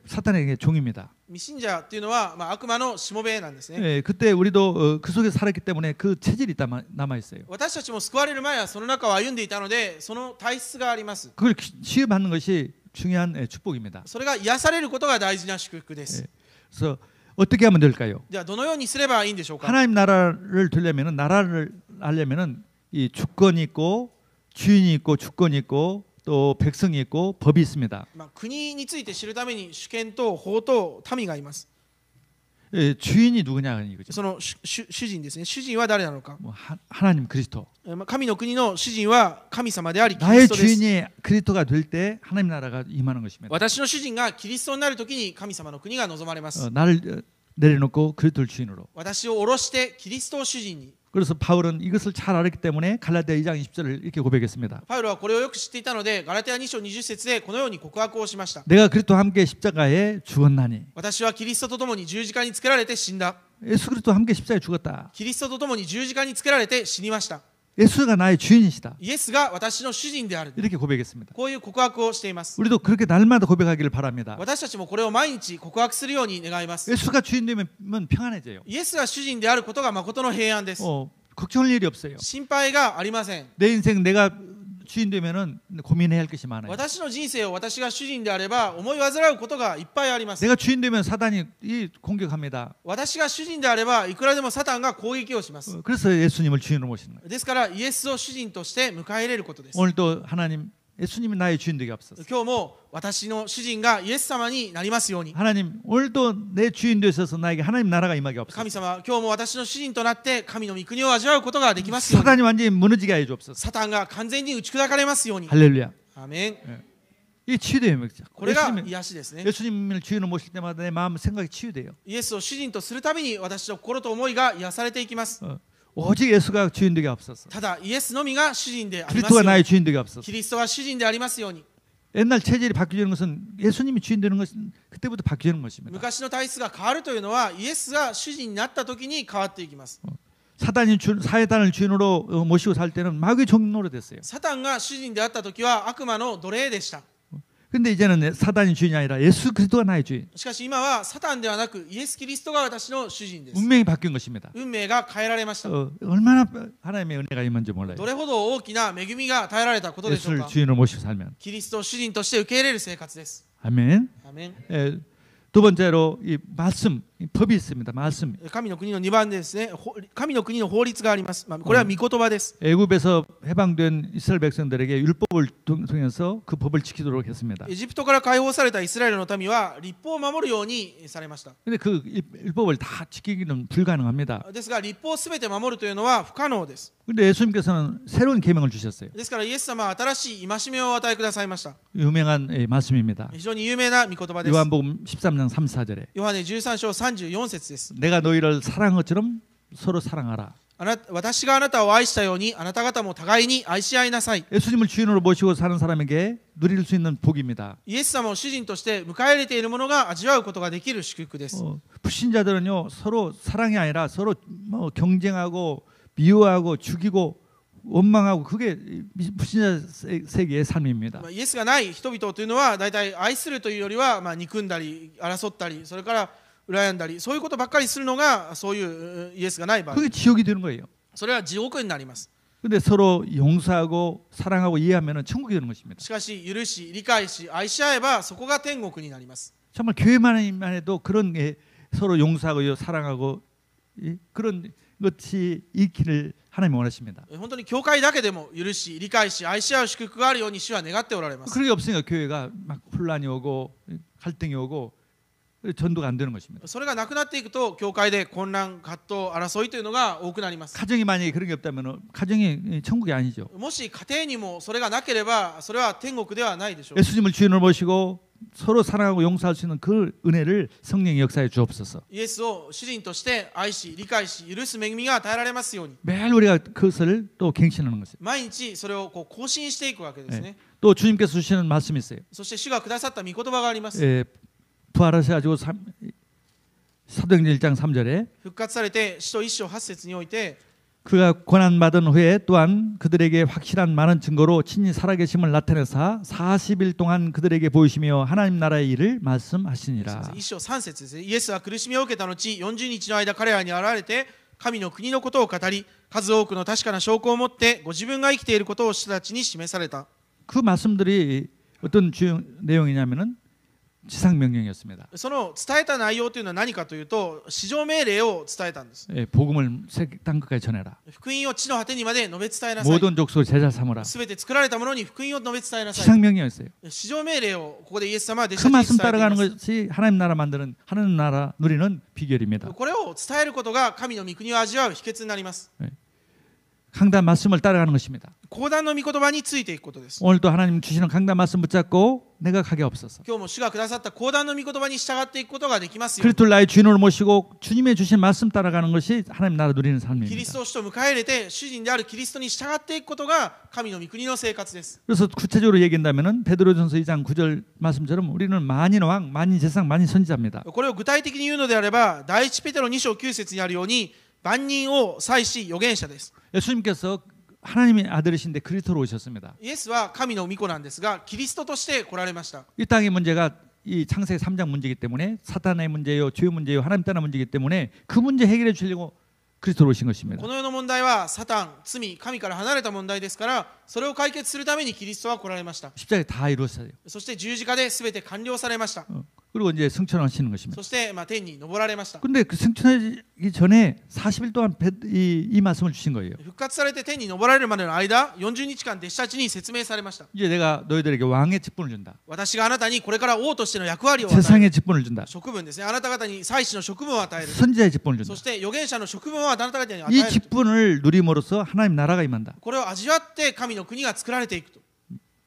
[SPEAKER 1] 사탄에게 종입니다.
[SPEAKER 2] 未信者というのは、悪魔のしもべなんですね。
[SPEAKER 1] 그때 우리도 그 속에서 살았기 때문에 그 체질이 남아 있어요.
[SPEAKER 2] 私たちも救われる前はその中を歩んでいたのでその体質があります。
[SPEAKER 1] 그걸 치유받는 것이 중요한 축복입니다.
[SPEAKER 2] それが癒されることが大事な祝福です。
[SPEAKER 1] 그래서 어떻게 하면 될까요?
[SPEAKER 2] ではどのようにすればいいんでしょうか。
[SPEAKER 1] 하나님 나라를 되려면은 나라를 알려면은 이 주권이 있고 주인이 있고 주권이 있고 또 백성이 있고 법이 있습니다.
[SPEAKER 2] 国について知るために主権と法と民がいます。
[SPEAKER 1] 주인이 누구냐 이거죠.
[SPEAKER 2] その主人ですね。主人は誰なのか。
[SPEAKER 1] 하나님 그리스도.
[SPEAKER 2] 神の国の主人は神様でありキリ
[SPEAKER 1] 나의
[SPEAKER 2] ストです。
[SPEAKER 1] 주인이 그리스도가 될 때 하나님 나라가 임하는 것입니다.
[SPEAKER 2] 私の主人がキリストになるときに神様の国が望まれます。
[SPEAKER 1] 나를 내려놓고 그리스도를 주인으로.
[SPEAKER 2] 私を下ろしてキリストを主人に。
[SPEAKER 1] 그래서 바울은 이것을 잘 알았기 때문에 갈라디아 2장 20절을 이렇게 고백했습니다.
[SPEAKER 2] パウロはこれをよく知っていたのでガラテヤ2章20節でこのように告白をしました。
[SPEAKER 1] 내가 그리스도와 함께 십자가에 죽었나니.
[SPEAKER 2] 私はキリストと共に十字架につけられて死んだ。
[SPEAKER 1] 예수 그리스도와 함께 십자가에 죽었다.
[SPEAKER 2] キリストと共に十字架につけられて死にました。
[SPEAKER 1] 예수가 나의 주인이시다.
[SPEAKER 2] イエスが私の主人である。
[SPEAKER 1] 이렇게 고백했습니다.
[SPEAKER 2] こういう告白をしています。
[SPEAKER 1] 우리도 그렇게 날마다 고백하기를 바랍니다.
[SPEAKER 2] 私たちもこれを毎日告白するように願います。
[SPEAKER 1] 예수가 주인 되면 평안해져요.
[SPEAKER 2] イエスが主人であることが誠の平安です。
[SPEAKER 1] 걱정할 일이 없어요.
[SPEAKER 2] 心配がありません。
[SPEAKER 1] 내 인생 내가 주인 되면은 고민해야 할 것이 많아요.
[SPEAKER 2] 私の人生を私が主人であれば思い煩うことがいっぱいあります。
[SPEAKER 1] 내가 주인 되면 사단이 공격합니다.
[SPEAKER 2] 私が主人であればいくらでもサタンが攻撃をします。
[SPEAKER 1] 그래서 예수님을 주인으로 모시는 거예요. ですから
[SPEAKER 2] イエスを主人として迎え入れることです。
[SPEAKER 1] 오늘도 하나님 예수님이 나의 주인 되게 하옵소서.
[SPEAKER 2] 今日も私の主人がイエス様になりますように。
[SPEAKER 1] 하나님 오늘도 내 주인 되셔서 나에게 하나님 나라가 임하게 하옵소서.
[SPEAKER 2] 神様、今日も私の主人となって神の御国を味わうことができますように。
[SPEAKER 1] 사단이 완전히 무너지게 해 주옵소서.
[SPEAKER 2] サタンが完全に打ち砕かれますように。
[SPEAKER 1] 할렐루야.
[SPEAKER 2] アーメン。
[SPEAKER 1] 이 치유돼요.
[SPEAKER 2] これが癒しですね。
[SPEAKER 1] 예수님을 주인으로 모실 때마다 내 마음 생각이 치유돼요.
[SPEAKER 2] イエスを主人とするたびに私の心と思いが癒されていきます。
[SPEAKER 1] 오직 예수가 주인 되게 하옵소서.
[SPEAKER 2] ただイエスのみが主人でありますよ
[SPEAKER 1] 그리스도가
[SPEAKER 2] うに。
[SPEAKER 1] 나의 주인 되게 하옵소서.
[SPEAKER 2] キリストが主人でありますように。
[SPEAKER 1] 옛날 체질이 바뀌는 것은 예수님이 주인 되는 것은 그때부터 바뀌는 것입니다.
[SPEAKER 2] 昔の体質が変わるというのはイエスが主人になった時に変わっていきます。
[SPEAKER 1] 사단을 주인으로 모시고 살 때는 마귀의 종노릇 됐어요.
[SPEAKER 2] サタンが主人であった時は悪魔の奴隷でした。
[SPEAKER 1] 근데 이제는 사단이 주인이 아니라 예수 그리스도가 나의 주인.
[SPEAKER 2] しかし今はサタンではなくイエス・キリストが私の主人です。
[SPEAKER 1] 운명이 바뀐 것입니다.
[SPEAKER 2] 運命が変えられました。
[SPEAKER 1] 얼마나 하나님의 은혜가 임한지 몰라요.
[SPEAKER 2] どれほど大きな恵みが与えられたことでしょう
[SPEAKER 1] 예수를
[SPEAKER 2] か。
[SPEAKER 1] 주인으로 모시고 살면.
[SPEAKER 2] キリストを主人として受け入れる生活です。
[SPEAKER 1] 아멘.
[SPEAKER 2] アーメン。
[SPEAKER 1] 두 번째로 이 말씀, 이 법이 있습니다. 말씀.
[SPEAKER 2] 神の国の2番でですね、神の国の法律があります。これは御言葉です。
[SPEAKER 1] 애굽에서 해방된 이스라엘 백성들에게 율법을 통해서 그 법을 지키도록 했습니다.
[SPEAKER 2] エジプトから解放されたイスラエルの民は立法を守るようにされました。
[SPEAKER 1] 근데 그 율법을 다 지키기는 불가능합니다.
[SPEAKER 2] ですが立法をすべて守るというのは不可能です。
[SPEAKER 1] 근데 예수님께서는 새로운 계명을 주셨어요.
[SPEAKER 2] ですからイエス様は新しい戒めをお与えくださいました。
[SPEAKER 1] 유명한 말씀입니다.
[SPEAKER 2] 非常に有名な御言葉です。
[SPEAKER 1] 요한복음 13장 3, 4절에
[SPEAKER 2] ヨハネ13章34節です。
[SPEAKER 1] 내가 너희를 사랑한 것처럼 서로 사랑하라.
[SPEAKER 2] 私があなたを愛したようにあなた方も互いに愛し合いなさい。
[SPEAKER 1] 예수님을 주인으로 모시고 사는 사람에게 누릴 수 있는 복입니다.
[SPEAKER 2] イエス様を主人として迎え入れている者が味わうことができる祝福です。
[SPEAKER 1] 불신자들은요 서로 사랑이 아니라 서로 경쟁하고 미워하고 죽이고 원망하고 그게 불신자 세계의 삶입니다.
[SPEAKER 2] イエスがない人々というのは大体愛するというよりは憎んだり争ったりそれから羨んだりそういうことばっかりするのがそういうイエスがない場合
[SPEAKER 1] 그게 지옥이 되는 거예요.
[SPEAKER 2] それは地獄になります。
[SPEAKER 1] 근데 서로 용서하고 사랑하고 이해하면 천국이 되는 것입니다.
[SPEAKER 2] しかし許し理解し愛し合えばそこが天国になります。
[SPEAKER 1] 정말 교회만 해도 그런 게 서로 용서하고 사랑하고 그런 것이 있기를 하나님이 원하십니다.
[SPEAKER 2] 本当に教会だけでも許し理解し愛し合う祝福があるように主は願っておられます。
[SPEAKER 1] 그런 게 없으니까 교회가 막 혼란이 오고 갈등이 오고 전도가 안 되는 것입니다.
[SPEAKER 2] それがなくなっていくと教会で混乱葛藤争いというのが多くなります。
[SPEAKER 1] 가정이 만약에 그런 게 없다면 가정이 천국이 아니죠.
[SPEAKER 2] もし家庭にもそれがなければそれは天国ではないでしょう。
[SPEAKER 1] 예수님을 주인으로 모시고 서로 사랑하고 용서할 수 있는 그 은혜를 성령의 역사에 주옵소서.
[SPEAKER 2] イエスを主人として愛し理解し許す恵みが与えられますように
[SPEAKER 1] 매일 우리가 그것을 또 갱신하는 것이에요.
[SPEAKER 2] 毎日それを更新していくわけですね。
[SPEAKER 1] 또 주님께서 주시는 말씀이 있어요.
[SPEAKER 2] そして主がくださった御言葉があります。
[SPEAKER 1] 부활하셔가지고 사도행전 1장 3절에
[SPEAKER 2] 復活されて使徒1章8節において
[SPEAKER 1] 그가 고난받은 후에 또한 그들에게 확실한 많은 증거로 친히 살아계심을 나타내사 40일 동안 그들에게 보이시며 하나님 나라의 일을 말씀하시니라.
[SPEAKER 2] 1章3節ですね。イエスは苦しみを受けた後40日の間彼らに現れて神の国のことを語り数多くの確かな証拠を持ってご自分が生きていることを人たちに示された。
[SPEAKER 1] 그 말씀들이 어떤 내용이냐면은 지상명령이었습니다.
[SPEAKER 2] その伝えた内容というのは何かというと至上命令を伝えたんです。
[SPEAKER 1] 복음을 땅 끝까지 전해라.
[SPEAKER 2] 福音を地の果てにまで述べ伝えなさい。
[SPEAKER 1] 모든 족속을 제자 삼으라.
[SPEAKER 2] すべて作られたものに福音を述べ伝えなさい。
[SPEAKER 1] 지상명령이었어요.
[SPEAKER 2] 至上命令をここでイエス様は弟子
[SPEAKER 1] 그
[SPEAKER 2] たちに
[SPEAKER 1] 말씀
[SPEAKER 2] 伝えてい
[SPEAKER 1] 따라가는
[SPEAKER 2] ます。
[SPEAKER 1] 것이 하나님 나라 만드는 하나님 나라 누리는 비결입니다.
[SPEAKER 2] これを伝えることが神の御国を味わう秘訣になります。
[SPEAKER 1] 강단 말씀을 따라가는 것입니다.
[SPEAKER 2] 講談の御言葉についていくことです。
[SPEAKER 1] 오늘도 하나님 주시는 강단 말씀 붙잡고 내가 가게 없어서.
[SPEAKER 2] 今日も主がくださった講談の御言葉に従っていくことができますよ。
[SPEAKER 1] 그리스도를 나의 주인으로 모시고 주님의 주신 말씀 따라가는 것이 하나님 나라 누리는
[SPEAKER 2] キリス
[SPEAKER 1] 삶입니다.
[SPEAKER 2] トを主と迎え入れて主人であるキリストに従っていくことが神の御国の生活です。
[SPEAKER 1] 그래서 구체적으로 얘기한다면은 베드로전서 2장 9절 말씀처럼 우리는 만인 왕, 만인 제상, 만인 선지자입니다.
[SPEAKER 2] これを具体的に言うのであれば第一ペテロ2章9節にあるように万人を祭し預言者です。
[SPEAKER 1] 예수님께서 하나님의 아들이신데 그리스도로 오셨습니다.
[SPEAKER 2] イエスは神の御子なんですが、キリストとして来られました。
[SPEAKER 1] 이 땅의 문제가 이 창세기 3장 문제이기 때문에 사탄의 문제요, 죄의 문제요, 하나님 떠난 문제이기 때문에 그 문제 해결해 주려고 그리스도로 오신 것입니다.
[SPEAKER 2] この世の問題はサタン、罪、神から離れた問題ですから、それを解決するためにキリストは来られました。
[SPEAKER 1] 십자가에 다 이루었어요.
[SPEAKER 2] そして十字架で全て完了されました。
[SPEAKER 1] 그리고 이제 승천하시는 것입니다.
[SPEAKER 2] そして天に昇られました。
[SPEAKER 1] 그런데 그 승천하기 전에 40일 동안 이 말씀을 주신 거예요.
[SPEAKER 2] 復活されて天に昇られるまでの間、40日間弟子たちに説明されました。
[SPEAKER 1] 이제 내가 너희들에게 왕의 직분을 준다.
[SPEAKER 2] 私があなたにこれから王としての役割を与える。
[SPEAKER 1] 세상의 직분을 준다.
[SPEAKER 2] 職分ですね。あなた方に祭司の職分を与える。
[SPEAKER 1] 선지자의 직분을
[SPEAKER 2] そ
[SPEAKER 1] 준다.
[SPEAKER 2] して預言者の職分をあなた方に与
[SPEAKER 1] 이
[SPEAKER 2] える。
[SPEAKER 1] 직분을 누림으로써 하나님 나라가 임한다.
[SPEAKER 2] これを味わって神の国が作られていくと。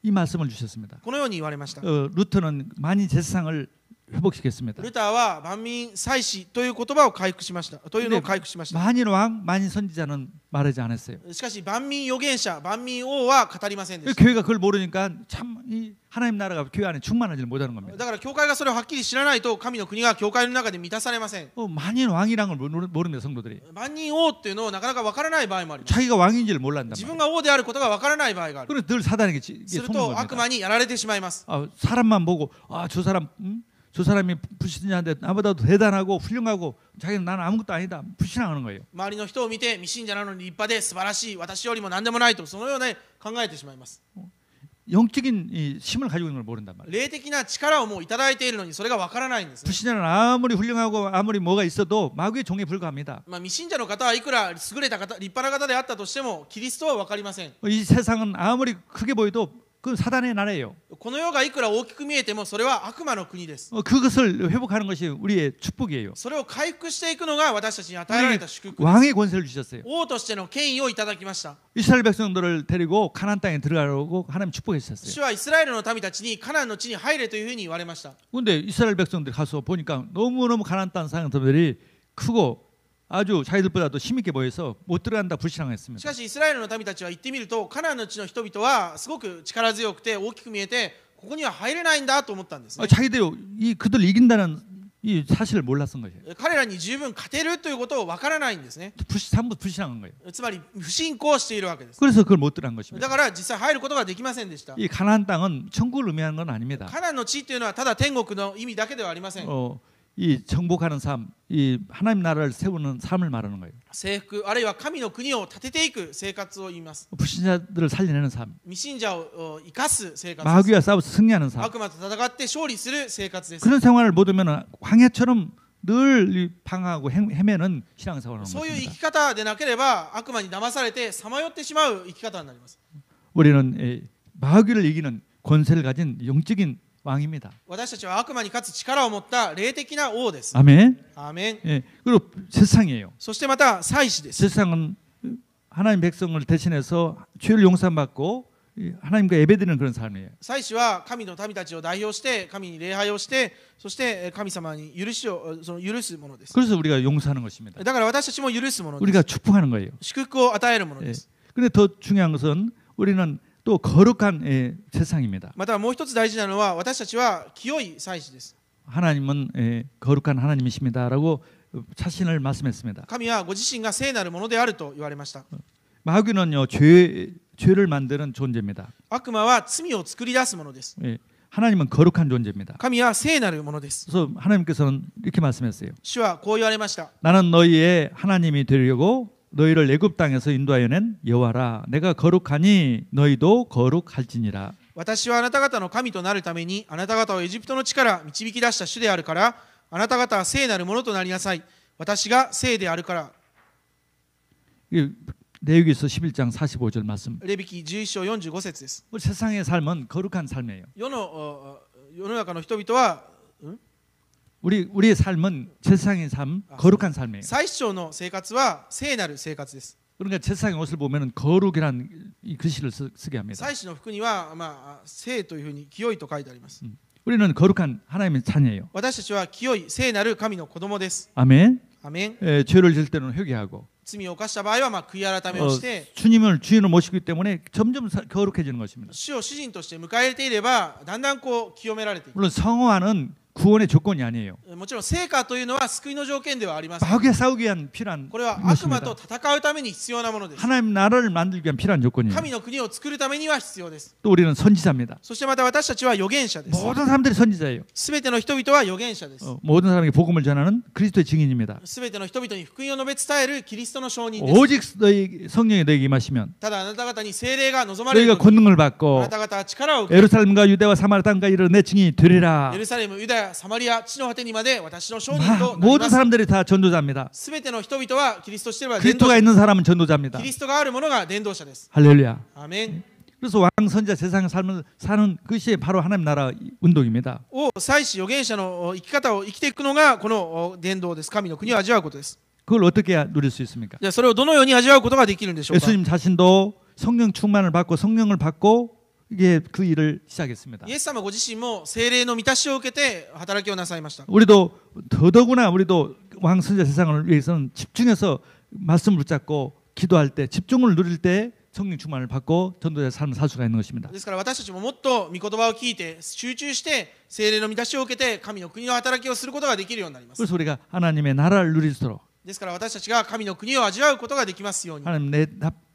[SPEAKER 1] 이 말씀을 주셨습니다.
[SPEAKER 2] このように言われました。
[SPEAKER 1] 루터는 만인 제사상을 회복시켰습니다.
[SPEAKER 2] ルターは万民祭司という言葉を回復しました。というのを回復しました。
[SPEAKER 1] 만인 왕, 만인 선지자는 말하지 않았어요.
[SPEAKER 2] しかし万民預言者、万民王は語りませんでした。
[SPEAKER 1] 교회가 그걸 모르니까 참 이 하나님 나라가 교회 안에 충만하지 못하는 겁니다.
[SPEAKER 2] だから教会がそれをはっきり知らないと神の国が教会の中で満たされません。
[SPEAKER 1] 만인 왕이란 걸 모릅니다, 성도들이.
[SPEAKER 2] 万人王っていうのをなかなかわからない場合もあります。
[SPEAKER 1] 자기가 왕인지를 몰란단
[SPEAKER 2] 自
[SPEAKER 1] 말이에요.
[SPEAKER 2] 分が王であることがわからない場合がある。
[SPEAKER 1] 그래서 늘 사단에게
[SPEAKER 2] す
[SPEAKER 1] 이게
[SPEAKER 2] る
[SPEAKER 1] 속는
[SPEAKER 2] と悪
[SPEAKER 1] 겁니다.
[SPEAKER 2] 魔にやられてしまいます。
[SPEAKER 1] 사람만 보고 저 사람이 불신자인데 나보다도 대단하고 훌륭하고 자기는 나는 아무것도 아니다 불신하는 거예요.
[SPEAKER 2] 周りの人を見て未信者なのに立派で素晴らしい、私よりも何でもないとそのような考えてしまいます。
[SPEAKER 1] 영적인 이 힘을 가지고 있는 걸 모른단 말이에요.
[SPEAKER 2] 霊的な力をもういただいているのにそれがわからないんですね。
[SPEAKER 1] 불신자는 아무리 훌륭하고 아무리 뭐가 있어도 마귀의 종에 불과합니다.
[SPEAKER 2] 未信者の方はいくら優れた方、立派な方であったとしてもキリストはわかりません。
[SPEAKER 1] 이 세상은 아무리 크게 보여도 그 사단의 나라예요.
[SPEAKER 2] この世がいくら大きく見えてもそれは悪魔の国です。
[SPEAKER 1] 그것을 회복하는 것이 우리의 축복이에요.
[SPEAKER 2] それを回復していくのが私たちに与えられた祝福です。
[SPEAKER 1] 왕의 권세를 주셨어요.
[SPEAKER 2] 王としての権威をいただきました。
[SPEAKER 1] 이스라엘 백성들을 데리고 가나안 땅에 들어가려고 하나님 축복했었어요.
[SPEAKER 2] 主はイスラエルの民たちにカナンの地に入れというふうに言われました。
[SPEAKER 1] 그런데 이스라엘 백성들이 가서 보니까 너무너무 가나안 땅 사람들이 크고 아주 자기들보다도 힘있게 보여서 못 들어간다
[SPEAKER 2] し
[SPEAKER 1] 불신앙했습니다.
[SPEAKER 2] かしイスラエルの民たちは行ってみるとカナンの地の人々はすごく力強くて大きく見えてここには入れないんだと思ったんですね。
[SPEAKER 1] 자기들이 그들 이긴다는 이 사실을 몰랐던 거예요.
[SPEAKER 2] 彼らに十分勝てるということをわからないんですね。
[SPEAKER 1] 전부 불신앙한 거예요.
[SPEAKER 2] つまり不信仰しているわけです。
[SPEAKER 1] 그래서 그걸 못 들어간 것입니다.
[SPEAKER 2] だから実際入ることができませんでした。
[SPEAKER 1] 이 가나안 땅은 천국을 의미하는 건 아닙니다.
[SPEAKER 2] カナンの地というのはただ天国の意味だけではありません。
[SPEAKER 1] 이 정복하는 삶, 이 하나님 나라를 세우는 삶을 말하는 거예요.
[SPEAKER 2] 征服あるいは神の国を立てていく生活を言います。
[SPEAKER 1] 불신자들을 살려내는 삶,
[SPEAKER 2] 未信者を生かす生活です。
[SPEAKER 1] 마귀와 싸워서 승리하는 삶.
[SPEAKER 2] 悪魔と戦って勝利する生活です。
[SPEAKER 1] 그런 생활을 못 하면 광야처럼 늘 방황하고 헤매는 신앙생활을 하는
[SPEAKER 2] そういう生
[SPEAKER 1] 것입니다.
[SPEAKER 2] き方でなければ悪魔に騙されてさまよってしまう生き方になります。
[SPEAKER 1] 우리는 마귀를 이기는 권세를 가진 영적인 왕입니다.
[SPEAKER 2] 私たちは悪魔に勝つ力を持った霊的な王です。
[SPEAKER 1] 아멘.
[SPEAKER 2] アーメン。
[SPEAKER 1] 예. 그리고 세상이에요.
[SPEAKER 2] そしてまた祭司です。
[SPEAKER 1] 세상은 하나님 백성을 대신해서 죄를 용서받고 하나님과 예배드리는 그런 삶이에요.
[SPEAKER 2] 祭司は神の民たちを代表して神に礼拝をしてそして神様に許すものです。
[SPEAKER 1] 그래서 우리가 용서하는 것입니다.
[SPEAKER 2] だから私たちも許すものです。
[SPEAKER 1] 우리가 축복하는 거예요.
[SPEAKER 2] 祝福を与えるもの
[SPEAKER 1] 예.
[SPEAKER 2] です。
[SPEAKER 1] 근데 더 중요한 것은 우리는 또 거룩한 세상입니다.
[SPEAKER 2] またもう一つ大事なのは私たちは清い祭司です。
[SPEAKER 1] 하나님은 거룩한 하나님이십니다라고 자신을 말씀했습니다.
[SPEAKER 2] 神はご自身が聖なるものであると言われました。
[SPEAKER 1] 마귀는요 죄를 만드는 존재입니다.
[SPEAKER 2] 悪魔は罪を作り出すものです。
[SPEAKER 1] 예. 하나님은 거룩한 존재입니다.
[SPEAKER 2] 神は聖なるものです。
[SPEAKER 1] 그래서 하나님께서는 이렇게 말씀했어요.
[SPEAKER 2] 主はこう言われました。
[SPEAKER 1] 나는 너희의 하나님이 되려고 너희를 애굽 땅에서 인도하여 낸 여호와라. 내가 거룩하니 너희도 거룩할지니라.
[SPEAKER 2] 私はあなた方の神となるためにあなた方をエジプトの地から導き出した主であるからあなた方は聖なるものとなりなさい。私が聖であるから。
[SPEAKER 1] 레위기서 11장 45절 말씀.
[SPEAKER 2] レビキ11章45節です。
[SPEAKER 1] 우리 세상의 삶은 거룩한 삶이에요.
[SPEAKER 2] 世の中の人々は、
[SPEAKER 1] 우리의 삶은 세상의 삶, 거룩한 삶이에요.
[SPEAKER 2] 祭司長の生活は聖なる生活です。
[SPEAKER 1] 그러니까 세상의 옷을 보면은 거룩이라는 이 글씨를 쓰게 합니다.
[SPEAKER 2] 祭司の服には、聖というふうに清いと書いてあります。
[SPEAKER 1] 우리는 거룩한 하나님의 자녀예요.
[SPEAKER 2] 私たちは清い聖なる神の子供です。
[SPEAKER 1] 아멘.
[SPEAKER 2] アメン。
[SPEAKER 1] 죄를 질 때는 회개하고
[SPEAKER 2] 罪を犯した場合は悔い改めをして、
[SPEAKER 1] 주님을 주인을 모시기 때문에 점점 거룩해지는 것입니다.
[SPEAKER 2] 主を主人として迎え入れていればだんだん清められていく。
[SPEAKER 1] 물론 성화는 구원의 조건이 아니에요.
[SPEAKER 2] もちろん成果というのは救いの条件ではありません。
[SPEAKER 1] 마귀에 싸우기 위한 필요한
[SPEAKER 2] これは悪魔
[SPEAKER 1] 것입니다.
[SPEAKER 2] と戦うために必要なものです。
[SPEAKER 1] 하나님 나라를 만들기 위한 필요한 조건이에요.
[SPEAKER 2] 神の国を作るためには必要です。
[SPEAKER 1] 또 우리는 선지자입니다.
[SPEAKER 2] そしてまた私たちは預言者です。
[SPEAKER 1] 모든 사람들이 선지자예요.
[SPEAKER 2] すべての人々は預言者です。
[SPEAKER 1] 모든 사람에게 복음을 전하는 그리스도의 증인입니다.
[SPEAKER 2] すべての人々に福音を述べ伝えるキリストの証人です。
[SPEAKER 1] 오직 너희 성령이 너에게 임하시면
[SPEAKER 2] ただあなた方に聖霊が望まれる
[SPEAKER 1] 너희가
[SPEAKER 2] のに
[SPEAKER 1] 권능을
[SPEAKER 2] あ
[SPEAKER 1] 받고
[SPEAKER 2] なた方は力を受け
[SPEAKER 1] 예루살렘과 유대와 사마리아 땅까지 이르러 내 증인이 되리라.
[SPEAKER 2] エルサレム、ユダヤ、サマリア、地の果てにまで私の証人となり
[SPEAKER 1] 모든
[SPEAKER 2] ます。
[SPEAKER 1] 사람들이 다 전도자입니다.
[SPEAKER 2] すべての人々はキリストしていれば伝道
[SPEAKER 1] 그리스도가
[SPEAKER 2] 者。
[SPEAKER 1] 있는 사람은 전도자입니다.
[SPEAKER 2] キリストがある者が伝道者です。
[SPEAKER 1] 할렐루야.
[SPEAKER 2] アーメン。
[SPEAKER 1] 그래서 왕 선지자 세상의 삶을 사는 것이 바로 하나님 나라 운동입니다.
[SPEAKER 2] を祭司預言者の生き方を生きていくのがこの伝道です。神の国を味わうことです。
[SPEAKER 1] 그걸 어떻게 누릴 수 있습니까?
[SPEAKER 2] じゃあそれをどのように味わうことができるんでしょうか。
[SPEAKER 1] 예수님 자신도 성령 충만을 받고 성령을 받고 이게 그 일을 시작했습니다.
[SPEAKER 2] イエス様ご自身も聖霊の満たしを受けて働きをなさいました。
[SPEAKER 1] 우리도 더더구나 우리도 왕 선지자 세상을 위해서는 집중해서 말씀을 붙잡고 기도할 때 집중을 누릴 때 성령 충만을 받고 전도자의 삶을 살 수가 있는 것입니다.
[SPEAKER 2] ですから私たちももっと御言葉を聞いて集中して聖霊の満たしを受けて神の国の働きをすることができるようになります。
[SPEAKER 1] 그래서 우리가 하나님의 나라를 누리도록
[SPEAKER 2] ですから私たちが神の国を味わうことができますように、
[SPEAKER 1] 하나님 내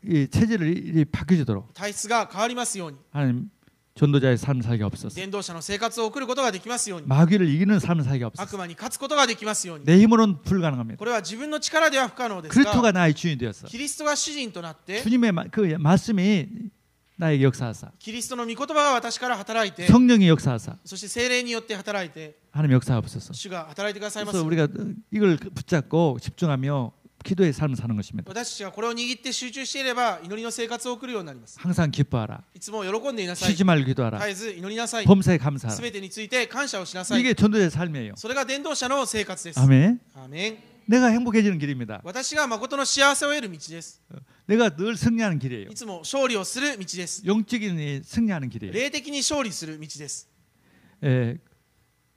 [SPEAKER 1] 이 체질이 바뀌도록
[SPEAKER 2] 体質が変わりますように、
[SPEAKER 1] 하나님 전도자의 삶을 살게 없어서
[SPEAKER 2] 伝道者の生活を送ることができますように、
[SPEAKER 1] 마귀를 이기는 삶을 살게
[SPEAKER 2] 悪
[SPEAKER 1] 없어서
[SPEAKER 2] 魔に勝つことができますように。
[SPEAKER 1] 내 힘으로는 불가능합니다.
[SPEAKER 2] これは自分の力では不可能です
[SPEAKER 1] 그리스도가
[SPEAKER 2] が、
[SPEAKER 1] 나의 주인이 되었어.
[SPEAKER 2] キリストが主人となって、
[SPEAKER 1] 주님의 그 말씀이 나에게 역사하사
[SPEAKER 2] キリストの御言葉が私から働いて、
[SPEAKER 1] 성령이 역사하사
[SPEAKER 2] そして聖霊によって働いて、
[SPEAKER 1] 하나님 역사하옵소서.
[SPEAKER 2] 主が働いてくださいます
[SPEAKER 1] 그래서
[SPEAKER 2] ように。
[SPEAKER 1] 우리가 이걸 붙잡고 집중하며 기도의 삶을 사는 것입니다.
[SPEAKER 2] 私たちがこれを握って集中していれば祈りの生活を送るようになります。
[SPEAKER 1] 항상 기뻐하라.
[SPEAKER 2] いつも喜んでいなさい。
[SPEAKER 1] 쉬지 말고 기도하라.
[SPEAKER 2] 絶えず祈りなさい。
[SPEAKER 1] 범사에
[SPEAKER 2] す
[SPEAKER 1] 감사하라.
[SPEAKER 2] べてについて感謝をしなさい。
[SPEAKER 1] 이게 전도자의 삶이에요.
[SPEAKER 2] それが伝道者の生活です。
[SPEAKER 1] 아멘.
[SPEAKER 2] アーメン。
[SPEAKER 1] 내가 행복해지는 길입니다.
[SPEAKER 2] 私が誠の幸せを得る道です。
[SPEAKER 1] 내가 늘 승리하는 길이에요.
[SPEAKER 2] いつも勝利をする道です。
[SPEAKER 1] 영적인 승리하는 길이에요.
[SPEAKER 2] 霊的に勝利する道です。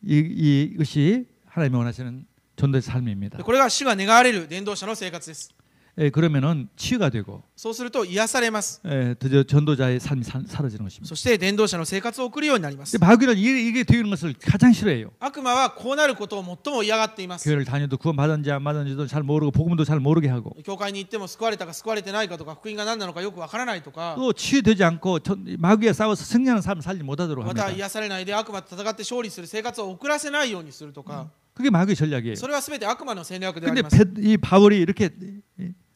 [SPEAKER 1] 이것이 하나님이 원하시는 전도의 삶입니다.
[SPEAKER 2] これが主が願われる伝道者の生活です。
[SPEAKER 1] 그러면은 치유가 되고
[SPEAKER 2] そうすると癒されます。
[SPEAKER 1] 드디어 전도자의 삶이 사라지는 것입니다.
[SPEAKER 2] そして伝道者の生活を送るようになります。
[SPEAKER 1] 근데 마귀는 이게 되는 것을 가장 싫어해요.
[SPEAKER 2] 悪魔はこうなることを最も嫌がっています。
[SPEAKER 1] 교회를 다녀도 구원 받은지 안 받은지도 잘 모르고 복음도 잘 모르게 하고
[SPEAKER 2] 教会に行っても救われたか救われてないかとか福音が何なのかよくわからないとか、
[SPEAKER 1] 또 치유되지 않고 마귀에 싸워서 승리하는 삶을 살지 못하도록
[SPEAKER 2] また
[SPEAKER 1] 합니다.
[SPEAKER 2] 癒されないで悪魔と戦って勝利する生活を送らせないようにするとか、
[SPEAKER 1] 그게 마귀의 전략이에요.
[SPEAKER 2] それは全て悪魔の戦略であ
[SPEAKER 1] 근데
[SPEAKER 2] ります。
[SPEAKER 1] 이 바울이 이렇게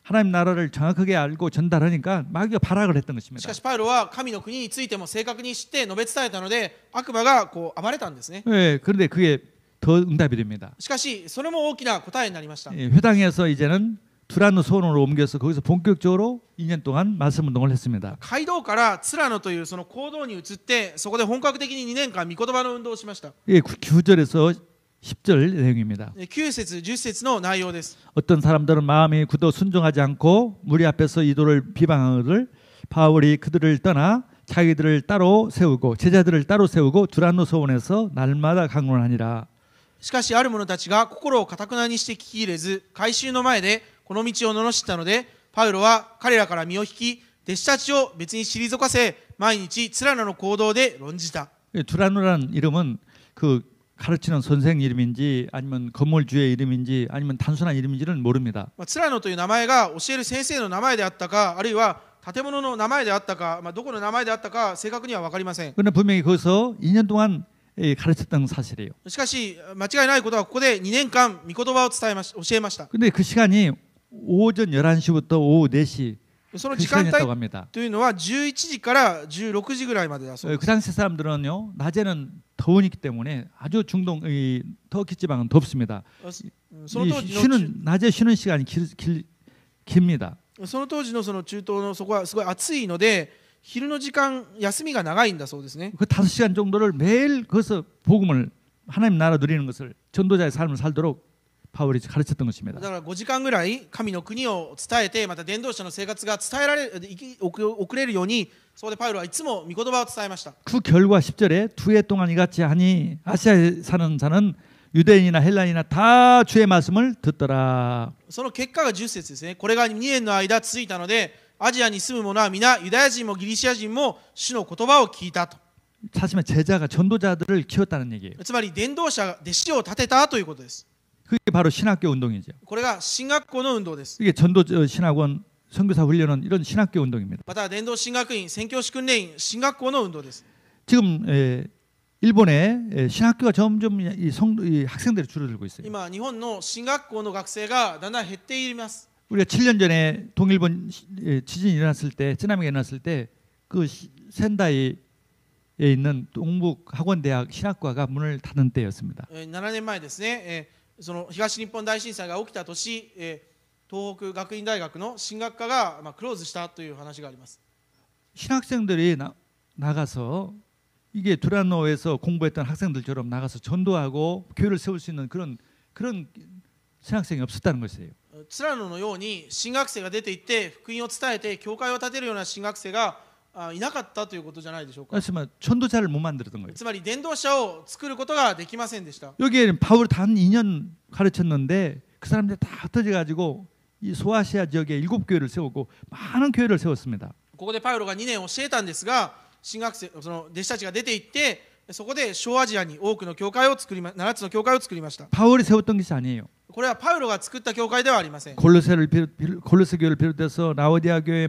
[SPEAKER 1] 하나님 나라를 정확하게 알고 전달하니까 마귀가 발악을 했던
[SPEAKER 2] し
[SPEAKER 1] 것입니다.
[SPEAKER 2] かしパウロは神の国についても正確に知って述べ伝えたので悪魔がこう暴れたんですね。
[SPEAKER 1] 그런데 그게 더 응답이 됩니다.
[SPEAKER 2] しかしそれも大きな答えになりました。
[SPEAKER 1] 회당에서 이제는 두란노 소원으로 옮겨서 거기서 본격적으로 2년 동안 말씀 운동을 했습니다.
[SPEAKER 2] 街道からツラノというその行動に移ってそこで本格的に2年間御言葉の運動をしました。
[SPEAKER 1] 이게 9절에서 10절 내용입니다.
[SPEAKER 2] 9節10節の内容です。
[SPEAKER 1] 어떤 사람들은 마음이 굳어 순종하지 않고 무리 앞에서 이도를 비방하거늘 바울이 그들을 떠나 자기들을 따로 세우고 제자들을 따로 세우고 두란노 소원에서 날마다 강론하니라.
[SPEAKER 2] しかしある者たちが心を堅くなにして聞き入れず改宗の前でこの道を罵ったのでパウロは彼らから身を引き弟子たちを別に退かせ毎日ツラノの行動で論じた。
[SPEAKER 1] 두란노라는 이름은 그 가르치는 선생 이름인지 아니면 건물주의 이름인지 아니면 단순한 이름인지는 모릅니다.
[SPEAKER 2] ツラノという名前が教える先生の名前であったかあるいは建物の名前であったか、どこの名前であったか正確には分かりません。
[SPEAKER 1] 그러나 분명히 거기서 2년 동안 가르쳤던 사실이에요.
[SPEAKER 2] しかし間違いないことはここで2年間御言葉を教えました。
[SPEAKER 1] 근데 그 시간이 오전 11시부터 오후 4시
[SPEAKER 2] その
[SPEAKER 1] 그
[SPEAKER 2] 時間
[SPEAKER 1] 시간이었다고
[SPEAKER 2] 帯
[SPEAKER 1] 합니다.
[SPEAKER 2] というのは11時から16時ぐらいまでだそうで
[SPEAKER 1] 그
[SPEAKER 2] す。
[SPEAKER 1] 당시 사람들은요 낮에는 더우니기 때문에 아주 중동 이 터키 지방은 덥습니다.
[SPEAKER 2] その当時の
[SPEAKER 1] 낮에 쉬는 시간이 깁니다.
[SPEAKER 2] その当時のその中東のそこはすごい暑いので昼の時間休みが長いんだそうですね。
[SPEAKER 1] 그 5시간 정도를 매일 거기서 복음을 하나님 나라 누리는 것을 전도자의 삶을 살도록 바울이 가르쳤던 것입니다.
[SPEAKER 2] だから5時間ぐらい神の国を伝えてまた伝道者の生活が伝えられる送れるようにそこでパウロはいつも御言葉を伝えました。
[SPEAKER 1] 그 결과 10절에 2해 동안 이같이 하니 아시아에 사는 자는 유대인이나 헬라인이나 다 주의 말씀을 듣더라.
[SPEAKER 2] その結果が10節ですね。これが2年の間続いたのでアジアに住む者は皆ユダヤ人もギリシア人も主の言葉を聞いたと。
[SPEAKER 1] 사실은 제자가 전도자들을 키웠다는 얘기예요.
[SPEAKER 2] つまり伝道者が弟子を立てたということです。
[SPEAKER 1] 그게 바로 신학교 운동이죠.
[SPEAKER 2] これが進学校の運動です。
[SPEAKER 1] 이게 전도 신학원, 선교사 훈련은 이런 신학교 운동입니다.
[SPEAKER 2] また伝道進学院、宣教師訓練員、進学校の運動です。
[SPEAKER 1] 지금 일본의 신학교가 점점 이 학생들이 줄어들고 있어요.
[SPEAKER 2] 今日本の進学校の学生がだんだん減っています。
[SPEAKER 1] 우리가 7년 전에 동일본 지진이 일어났을 때, 쓰나미가 일어났을 때 그 센다이에 있는 동북학원대학 신학과가 문을 닫은 때였습니다.
[SPEAKER 2] 7年前ですね、その東日本大震災が起きた年、東北学院大学の進学科がクローズしたという話があります。
[SPEAKER 1] 신학생들이 나가서 이게 두란노에서 공부했던 학생들처럼 나가서 전도하고 교회를 세울 수 있는 그런 신학생이 없었다는 것이에요.
[SPEAKER 2] ツラノのように進学生が出ていって福音を伝えて教会を建てるような進学生がいなかったということじゃないでしょうか。
[SPEAKER 1] 그렇지만 전도자를 못 만들었던 거예요.
[SPEAKER 2] つまり伝道者を作ることができませんでした。
[SPEAKER 1] 여기에는 바울이 단 2년 가르쳤는데 그 사람들이 다 흩어져 가지고 이 소아시아 지역에 7교회를 세우고 많은 교회를 세웠습니다.
[SPEAKER 2] ここでパウロが2年教えたんですが、進学生その弟子たちが出て行ってそこで小アジアに多くの教会を作り7つの教会を作りました。
[SPEAKER 1] 바울이 세웠던 것이 아니에요.
[SPEAKER 2] これはパウロが作った教会ではありません。
[SPEAKER 1] 골로새 교회를 비롯해서 라오디아 교회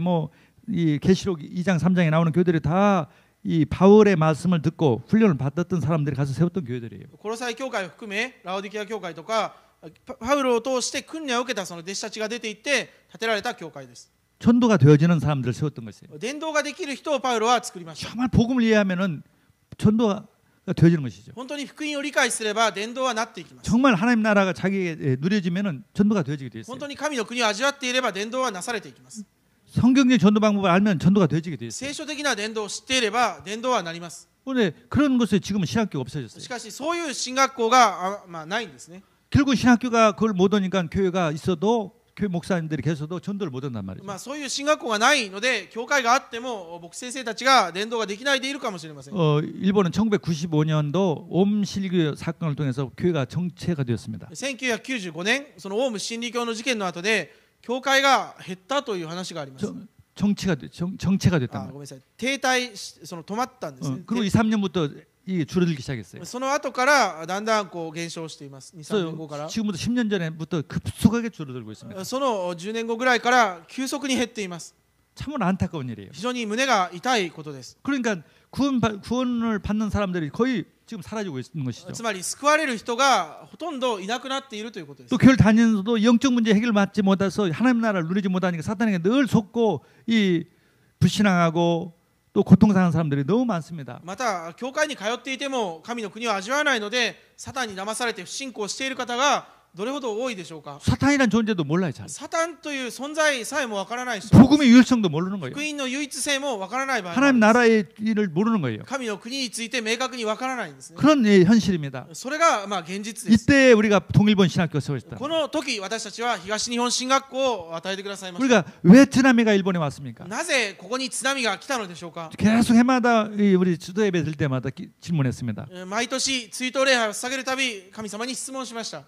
[SPEAKER 1] 이 계시록 2장 3장에 나오는 교회들이 다 이 바울의 말씀을 듣고 훈련을 받았던 사람들이 가서 세웠던 교회들이에요.
[SPEAKER 2] コロサイ教会を含めラオディケア教会とかパウロを通して訓練を受けたその弟子たちが出て行って建てられた教会です。
[SPEAKER 1] 전도가 되어지는 사람들을 세웠던 것이에요.
[SPEAKER 2] 伝道ができる人をパウロは作りました。
[SPEAKER 1] 정말 복음을 이해하면은 전도가 되어지는 것이죠.
[SPEAKER 2] 本当に福音を理解すれば伝道はなっていきます。
[SPEAKER 1] 정말 하나님 나라가 자기에게 누려지면은 전도가 되어지게 돼 있어요.
[SPEAKER 2] 本当に神の国を味わっていれば伝道はなされていきます。
[SPEAKER 1] 성경적 전도 방법을 알면 전도가 되어지게 돼 있어요.
[SPEAKER 2] 聖書的な伝道を知っていれば伝道はなります。
[SPEAKER 1] 그런데 그런 것에 지금은 신학교가 없어졌어요.
[SPEAKER 2] しかしそういう進学校がないんですね。
[SPEAKER 1] 결국 신학교가 그걸 못 오니까 교회가 있어도 교회 목사님들이 계셔도 전도를 못 한단 말이죠.
[SPEAKER 2] そういう進学校がないので教会があっても牧師先生たちが伝道ができないでいるかもしれません。
[SPEAKER 1] 일본은 1995년도 옴실교 사건을 통해서 교회가 정체가 되었습니다.
[SPEAKER 2] 1995年そのオウム真理教の事件の後で教会が減ったという話があります。
[SPEAKER 1] 정체가 됐단
[SPEAKER 2] ごめんなさい。停滞その止まったんですね。
[SPEAKER 1] 그리고 2, 3년부터 이게 줄어들기 시작했어요.
[SPEAKER 2] その後からだんだん減少しています。2、3年後から。
[SPEAKER 1] 지금부터 10년 전에부터 급속하게 줄어들고 있습니다.
[SPEAKER 2] その10年後ぐらいから急速に減っています。
[SPEAKER 1] 참으로 안타까운 일이에요.
[SPEAKER 2] 非常に胸が痛いことです。
[SPEAKER 1] 그러니까 구원을 받는 사람들이 거의 지금 사라지고 있는 것이죠.
[SPEAKER 2] つまり救われる人がほとんどいなくなっているということです。
[SPEAKER 1] 또 교회를 다니면서도 영적 문제 해결받지 못해서 하나님 나라를 누리지 못하니까 사탄에게 늘 속고 이 불신앙하고 또 고통당하는 사람들이 너무 많습니다.
[SPEAKER 2] また教会に通っていても神の国を味わわないのでサタンに騙されて不信仰している方がどれほど多いでしょうか。
[SPEAKER 1] 사탄이란 존재도 몰라요. 잘.
[SPEAKER 2] サタンという存在さえもわからない人、
[SPEAKER 1] 복음의 유일성도 모르는 거예요.
[SPEAKER 2] 福音の唯一性もわからない場合、
[SPEAKER 1] 하나님 나라의 일을 모르는 거예요.
[SPEAKER 2] 神の国について明確にわからないんですね。
[SPEAKER 1] 그런 현실입니다.
[SPEAKER 2] それが現実です。
[SPEAKER 1] 이때 우리가 동일본 신학교 세웠다.
[SPEAKER 2] この時私たちは東日本進学校を与えてくださいました。
[SPEAKER 1] 우리가 왜津波が일본에 왔습니까?
[SPEAKER 2] なぜここに津波が来たのでしょうか。
[SPEAKER 1] 계속 해마다 우리 주도 예배 들 때마다 질문했습니다.
[SPEAKER 2] 毎年追悼礼拝を捧げるたび神様に質問しました。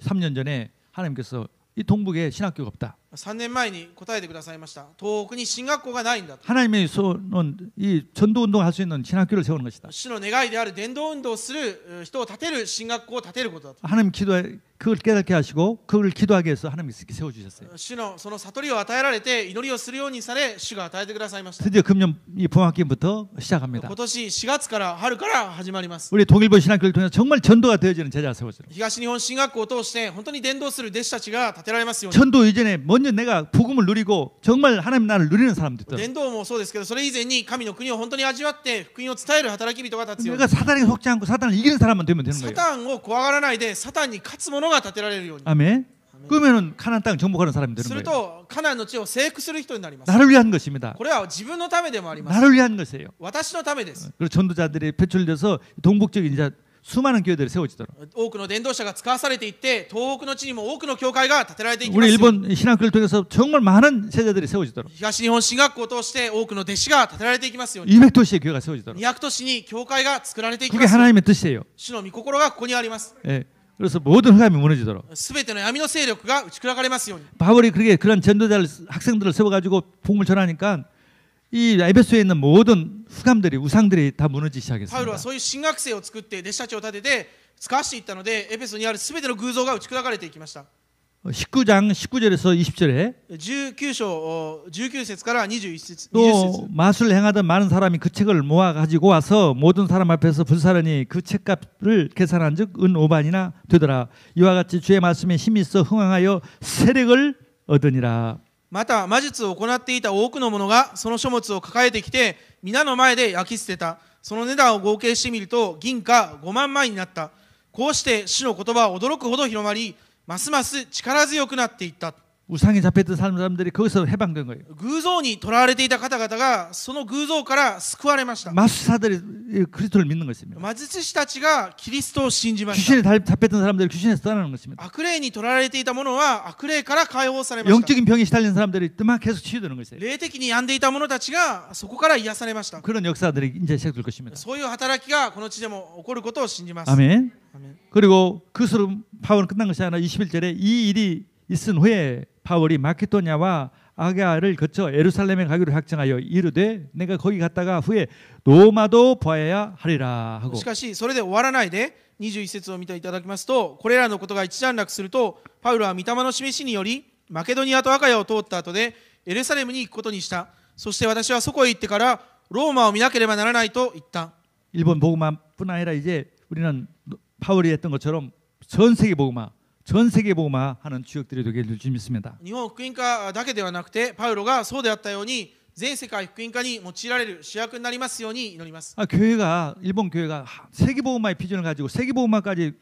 [SPEAKER 1] 3년 전에 하나님께서 이 동북에 신학교가 없다.
[SPEAKER 2] 3年前に答えてくださいました。東北に進学校がないんだと。
[SPEAKER 1] 하나님의 소는 이 전도 운동할 수 있는 신학교를 세우는 것이다.
[SPEAKER 2] 主の願いである伝道運動をする人を立てる進学校を立てることだと。
[SPEAKER 1] 하나님 기도해 그걸 깨닫게 하시고 그걸 기도하게 해서 하나님께서 이렇게 세워 주셨어요.
[SPEAKER 2] 主のその悟りを与えられて祈りをするようにされ主が与えてくださいました。
[SPEAKER 1] 드디어 금년 이 봄학기부터 시작합니다.
[SPEAKER 2] 今年4月から春から始まります。
[SPEAKER 1] 우리 동일본 신학교를 통해서 정말 전도가 되어지는 제자가 세워져요.
[SPEAKER 2] 東日本進学校を通して本当に伝道する弟子たちが立てられますように。
[SPEAKER 1] 전도 이전에 먼저 내가 복음을 누리고 정말 하나님 나라를 누리는 사람들 있다.
[SPEAKER 2] 伝道もそうですけど、それ以前に神の国を本当に味わって福音を伝える働き人が立つように。
[SPEAKER 1] 내가 사단에게 속지 않고 사단을 이기는 사람만 되면 되는
[SPEAKER 2] サ
[SPEAKER 1] 거예요.
[SPEAKER 2] タンを怖がらないでサタンに勝つ者が立てられるように。
[SPEAKER 1] 아멘. 그러면은 가나안 땅 정복하는 사람이 되는
[SPEAKER 2] する
[SPEAKER 1] 거예요.
[SPEAKER 2] とカナンの地を征服する人になります。
[SPEAKER 1] 나를 위한 것입니다.
[SPEAKER 2] これは自分のためでもあります。
[SPEAKER 1] 나를 위한 것이에요.
[SPEAKER 2] 私のためです。
[SPEAKER 1] 그리고 전도자들이 배출돼서 동북쪽 이제 수많은 교회들이 세워지도록.
[SPEAKER 2] 多くの伝道者が使わされていって東北の地にも多くの教会が建てられていきます
[SPEAKER 1] 우리
[SPEAKER 2] ように。
[SPEAKER 1] 일본 신학교를 통해서 정말 많은 제자들이 세워지도록.
[SPEAKER 2] 東日本進学校を通して多くの弟子が建てられていきますように。
[SPEAKER 1] 200도시의 교회가 세워지도록.
[SPEAKER 2] 200都市に教会が作られていき
[SPEAKER 1] 그게
[SPEAKER 2] ますように。
[SPEAKER 1] 하나님의 뜻이에요.
[SPEAKER 2] 主の御心がここにあります。
[SPEAKER 1] 예. 그래서 모든 흑암이 무너지도록.
[SPEAKER 2] すべての闇の勢力が打ち砕かれますように。
[SPEAKER 1] 바울이 그런 전도자를 학생들을 세워가지고 복음을 전하니까 이 에베소에 있는 모든 후감들이 우상들이 다 무너지기
[SPEAKER 2] パウロ
[SPEAKER 1] 시작했습니다.
[SPEAKER 2] はそういう神学生を作って弟子たちを立てて使わしていったので、エペソにあるすべての偶像が打ち砕かれていきました。
[SPEAKER 1] 19장 19절에서 20절에
[SPEAKER 2] 19章19節から21節 20
[SPEAKER 1] 또
[SPEAKER 2] 節
[SPEAKER 1] 마술을 행하던 많은 사람이 그 책을 모아 가지고 와서 모든 사람 앞에서 불사르니 그 책값을 계산한즉 은 5반이나 되더라. 이와 같이 주의 말씀에 힘이 있어 흥황하여 세력을 얻으니라.
[SPEAKER 2] また魔術を行っていた多くの者がその書物を抱えてきて皆の前で焼き捨てた。その値段を合計してみると銀貨5万枚になった。こうして主の言葉は驚くほど広まり、ますます力強くなっていった。
[SPEAKER 1] 우상에 잡혔던 사람들이 거기서 해방된 거예요.
[SPEAKER 2] 偶像にとらわれていた方々がその偶像から救われました。
[SPEAKER 1] 마술사들이 그리스도를 믿는 것입니다.
[SPEAKER 2] 魔術師たちがキリストを信じました。
[SPEAKER 1] 귀신에 잡혔던 사람들이 귀신에서 떠나는 것입니다.
[SPEAKER 2] 悪霊にとらわれていた者は悪霊から解放されました。
[SPEAKER 1] 영적인 병에 시달린 사람들이 막 계속 치유되는 것이에요.
[SPEAKER 2] 霊的に病んでいた者たちがそこから癒されました。
[SPEAKER 1] 그런 역사들이 이제 시작될 것입니다.
[SPEAKER 2] そういう働きがこの地でも起こることを信じます。
[SPEAKER 1] 아멘.
[SPEAKER 2] アメン
[SPEAKER 1] 그리고 그것으로 바울은 끝난 것이 아니라 21절에 이 일이 있은 후에 바울이 마케도냐와 아가를 거쳐 예루살렘에 가기로 작정하여 이르되 내가 거기 갔다가 후에 로마도 보아야 하리라 하고
[SPEAKER 2] しかしそれで終わらないで21節を見ていただきますと、これらのことが一段落するとパウロは御霊の示しによりマケドニアとアカヤを通った後でエルサレムに行くことにした。そして私はそこへ行ってからローマを見なければならないと言った。
[SPEAKER 1] 일본 복음화뿐 아니라 이제 우리는 바울이 했던 것처럼 전 세계 복음화 하는 주역들이 되게 될 줄 믿습니다.
[SPEAKER 2] 日本福音化だけではなくてパウロがそうであったように全世界福音化に用いられる主役になりますように祈ります。
[SPEAKER 1] 교회가 일본 교회가 세계 복음화의 비전을 가지고 세계 복음화까지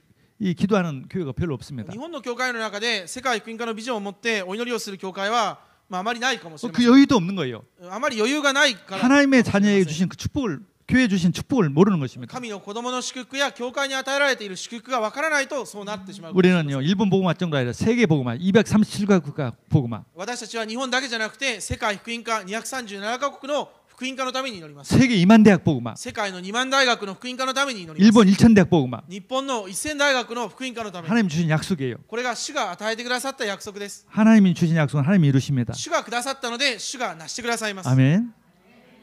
[SPEAKER 1] 이 기도하는 교회가 별로 없습니다.
[SPEAKER 2] 日本の教会の中で世界福音化のビジョンを持ってお祈りをする教会はあまりないかもしれま
[SPEAKER 1] 그
[SPEAKER 2] せん。
[SPEAKER 1] 여유도 없는 거예요.
[SPEAKER 2] あまり余裕がないから
[SPEAKER 1] 하나님의 자녀에게 주신 그 축복을 교회에 주신 축복을 모르는 것입니다.
[SPEAKER 2] 神の子供の祝福や教会に与えられている祝福がわからないとそうなってしまう。
[SPEAKER 1] 우리는요 일본 복음화 정도 아니라 세계 복음화 237가국가 복음화
[SPEAKER 2] 私たちは日本だけじゃなくて世界福音化237カ国の福音化のために祈ります。
[SPEAKER 1] 세계 2만 대학 복음화
[SPEAKER 2] 世界の2万大学の福音化のために祈ります。
[SPEAKER 1] 일본 1000 대학 복음화
[SPEAKER 2] 日本の1000大学の福音化のために。
[SPEAKER 1] 하나님 주신 약속이에요.
[SPEAKER 2] これが主が与えてくださった約束です。
[SPEAKER 1] 하나님이 주신 약속은 하나님이 이루십니다.
[SPEAKER 2] 主がくださったので主が成してくださいます。
[SPEAKER 1] 아멘.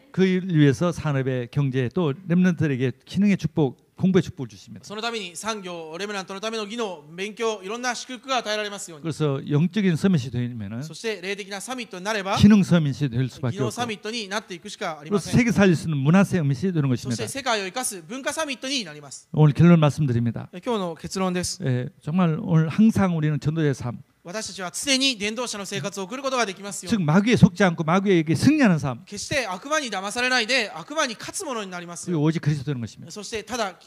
[SPEAKER 1] 그 일을 위해서 산업의 경제 또 렘넌트들에게 기능의 축복 공부의 축복을 주십니다.
[SPEAKER 2] そのために産業レムナントのための技能勉強いろんな祝福が与えられますように。
[SPEAKER 1] 그래서 영적인 서밋이 되면은
[SPEAKER 2] そして霊的なサミットになれば
[SPEAKER 1] 기능 서밋이 될
[SPEAKER 2] 技
[SPEAKER 1] 수밖에
[SPEAKER 2] 能
[SPEAKER 1] 없고
[SPEAKER 2] サミットになっていくしかありま
[SPEAKER 1] 또
[SPEAKER 2] せん。
[SPEAKER 1] 세계 살릴 수 있는 문화 서밋이 되는
[SPEAKER 2] そ
[SPEAKER 1] 것입니다.
[SPEAKER 2] して世界を生かす文化サミットになります。
[SPEAKER 1] 오늘 결론 말씀드립니다.
[SPEAKER 2] 今日の結論です。
[SPEAKER 1] 정말 오늘 항상 우리는 전도자의 삶,
[SPEAKER 2] 私たちは常に伝道者の生活を送ることができますよう
[SPEAKER 1] 즉
[SPEAKER 2] に。
[SPEAKER 1] 마귀에 속지 않고 마귀에게 승리하는 삶,
[SPEAKER 2] 決して悪魔に騙されないで悪魔に勝つものになりますよ
[SPEAKER 1] 그리고 오직 그리스도 되는 것입니다.
[SPEAKER 2] そして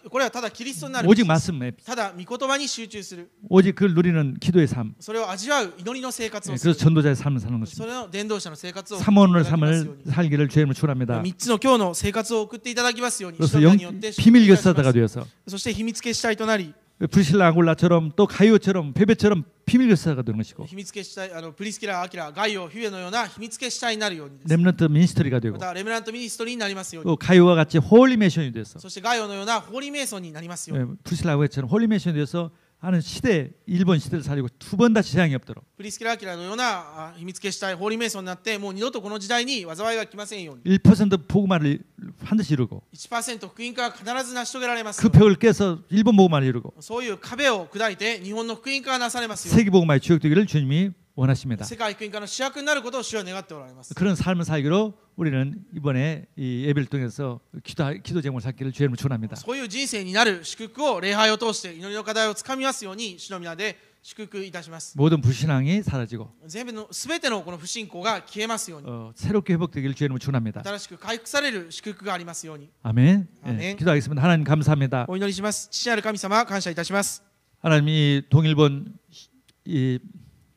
[SPEAKER 2] これはただキリストになる
[SPEAKER 1] 오직 말씀에
[SPEAKER 2] ただ御言葉に集中する
[SPEAKER 1] 오직 그걸 누리는 기도의 삶,
[SPEAKER 2] それを味わう祈りの生活をす
[SPEAKER 1] 그래서
[SPEAKER 2] る
[SPEAKER 1] 전도자의 삶을 사는
[SPEAKER 2] そ
[SPEAKER 1] 것입니다.
[SPEAKER 2] れの伝道者の生活を送
[SPEAKER 1] 3원의
[SPEAKER 2] っていただきますよう
[SPEAKER 1] 삶을
[SPEAKER 2] に
[SPEAKER 1] 살기를 주님을 축원합니다.
[SPEAKER 2] 3つの今日の生活を送っていただきますように
[SPEAKER 1] 그래서
[SPEAKER 2] 主の名によって祝福
[SPEAKER 1] 비밀
[SPEAKER 2] いたしま
[SPEAKER 1] 결사자가
[SPEAKER 2] す
[SPEAKER 1] 되어서
[SPEAKER 2] そして秘密結社となり
[SPEAKER 1] 브리실라 아굴라처럼 또 가이오처럼 베베처럼 비밀 결사가 되는 것이고
[SPEAKER 2] 秘密結社プリスキラ、アキラ、ガイオ、ヒュエのような秘密結社になるようにです
[SPEAKER 1] 렘넌트 미니스터리가 되고
[SPEAKER 2] またレムナントミニストリーになりますように
[SPEAKER 1] 또 가이오와 같이 홀리 메이션이 돼서
[SPEAKER 2] そしてガイオのようなホーリーメイソンになりますように
[SPEAKER 1] 브리실라 아굴라처럼 홀리 메이션이 돼서 하는 시대 일본 시대를 살리고 두 번 다시 재앙이 없도록
[SPEAKER 2] プリスキラ・アキラのような秘密結社ホーリーメイソンになってもう二度とこの時代に災いが来ませんように
[SPEAKER 1] 1% 복음화를 반드시 이루고
[SPEAKER 2] 1% 福音化が必ず成し遂げられます
[SPEAKER 1] 그
[SPEAKER 2] ように
[SPEAKER 1] 벽을 깨서 일본 복음화를 이루고
[SPEAKER 2] そういう壁を砕いて日本の福音化がなされますように
[SPEAKER 1] 세계 복음화의 주역되기를 주님이 원하십니다.
[SPEAKER 2] 世界福音化の主役になることを主は願っておられます
[SPEAKER 1] 그런 삶을 살기로 우리는 이번에 이 예배를 통해서 기도 제목을 찾기를 주님을 축원합니다.
[SPEAKER 2] そういう人生になる祝福を礼拝を通して祈りの課題をつかみますように主の皆で祝福いたします
[SPEAKER 1] 모든 불신앙이 사라지고
[SPEAKER 2] 全てのこの不信仰が消えますように
[SPEAKER 1] 새롭게 회복되기를 주님을 축원합니다.
[SPEAKER 2] 新しく回復される祝福がありますように
[SPEAKER 1] 아멘.
[SPEAKER 2] 아멘.
[SPEAKER 1] 기도하겠습니다. 하나님 감사합니다.
[SPEAKER 2] お祈りします。父なる神様感謝いたします
[SPEAKER 1] 하나님 이 동일본 이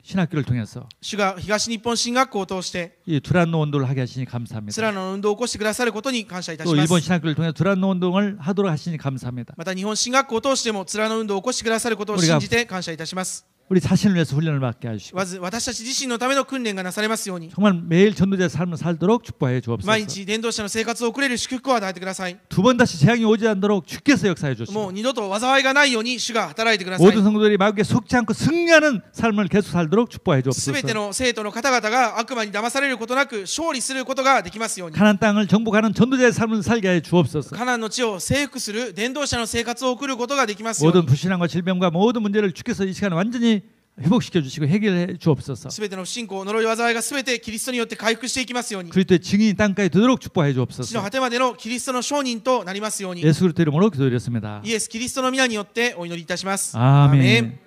[SPEAKER 1] 신학교를 통해서
[SPEAKER 2] 主が東日本進学校を通して
[SPEAKER 1] 이 두란노 운동을 하게 하시니 감사합니다.
[SPEAKER 2] スラの運動を起こしてくださることに感謝いたし
[SPEAKER 1] 또
[SPEAKER 2] ま
[SPEAKER 1] 일본
[SPEAKER 2] す
[SPEAKER 1] 신학교를 통해 두란노 운동을 하도록 하시니 감사합니다.
[SPEAKER 2] また日本進学校を通してもスラの運動を起こしてくださることを信じて感謝いたします
[SPEAKER 1] 우리 자신을 위해서 훈련을 받게 하시고
[SPEAKER 2] まず私たち自身のための訓練がなされますように、
[SPEAKER 1] 정말 매일 전도자의 삶을 살도록 축복해
[SPEAKER 2] 毎
[SPEAKER 1] 주옵소서.
[SPEAKER 2] 日伝道者の生活を送れる祝福を与えてください。
[SPEAKER 1] 두 번 다시 재앙이 오지 않도록 주께서 역사해
[SPEAKER 2] も
[SPEAKER 1] 주시고
[SPEAKER 2] う二度と災いがないように主が働いてください。
[SPEAKER 1] 모든 성도들이 마귀에 속지 않고 승리하는 삶을 계속 살도록 축복해
[SPEAKER 2] す
[SPEAKER 1] 주옵소서.
[SPEAKER 2] べての生徒の方々が悪魔に騙されることなく勝利することができますように、
[SPEAKER 1] 가나안 땅을 정복하는 전도자의 삶을 살게 해 주옵소서.
[SPEAKER 2] カナンの地を征服する伝道者の生活を送ることができますよう
[SPEAKER 1] 모든
[SPEAKER 2] に、
[SPEAKER 1] 불신앙과 질병과 모든 문제를 주께서 이 시간에 완전히 회복시켜 주시고 해결해 주옵소서.
[SPEAKER 2] すべての不信仰、呪い、災いがすべてキリストによって回復していきますように、
[SPEAKER 1] 그리스도의 증인이 땅까지 되도록 축복해
[SPEAKER 2] 地の
[SPEAKER 1] 주옵소서.
[SPEAKER 2] 果てまでのキリストの証人となりますように、
[SPEAKER 1] 예수 그리스도 이름으로 기도드렸습니다.
[SPEAKER 2] イエス・キリストの皆によってお祈りいたします。
[SPEAKER 1] 아멘.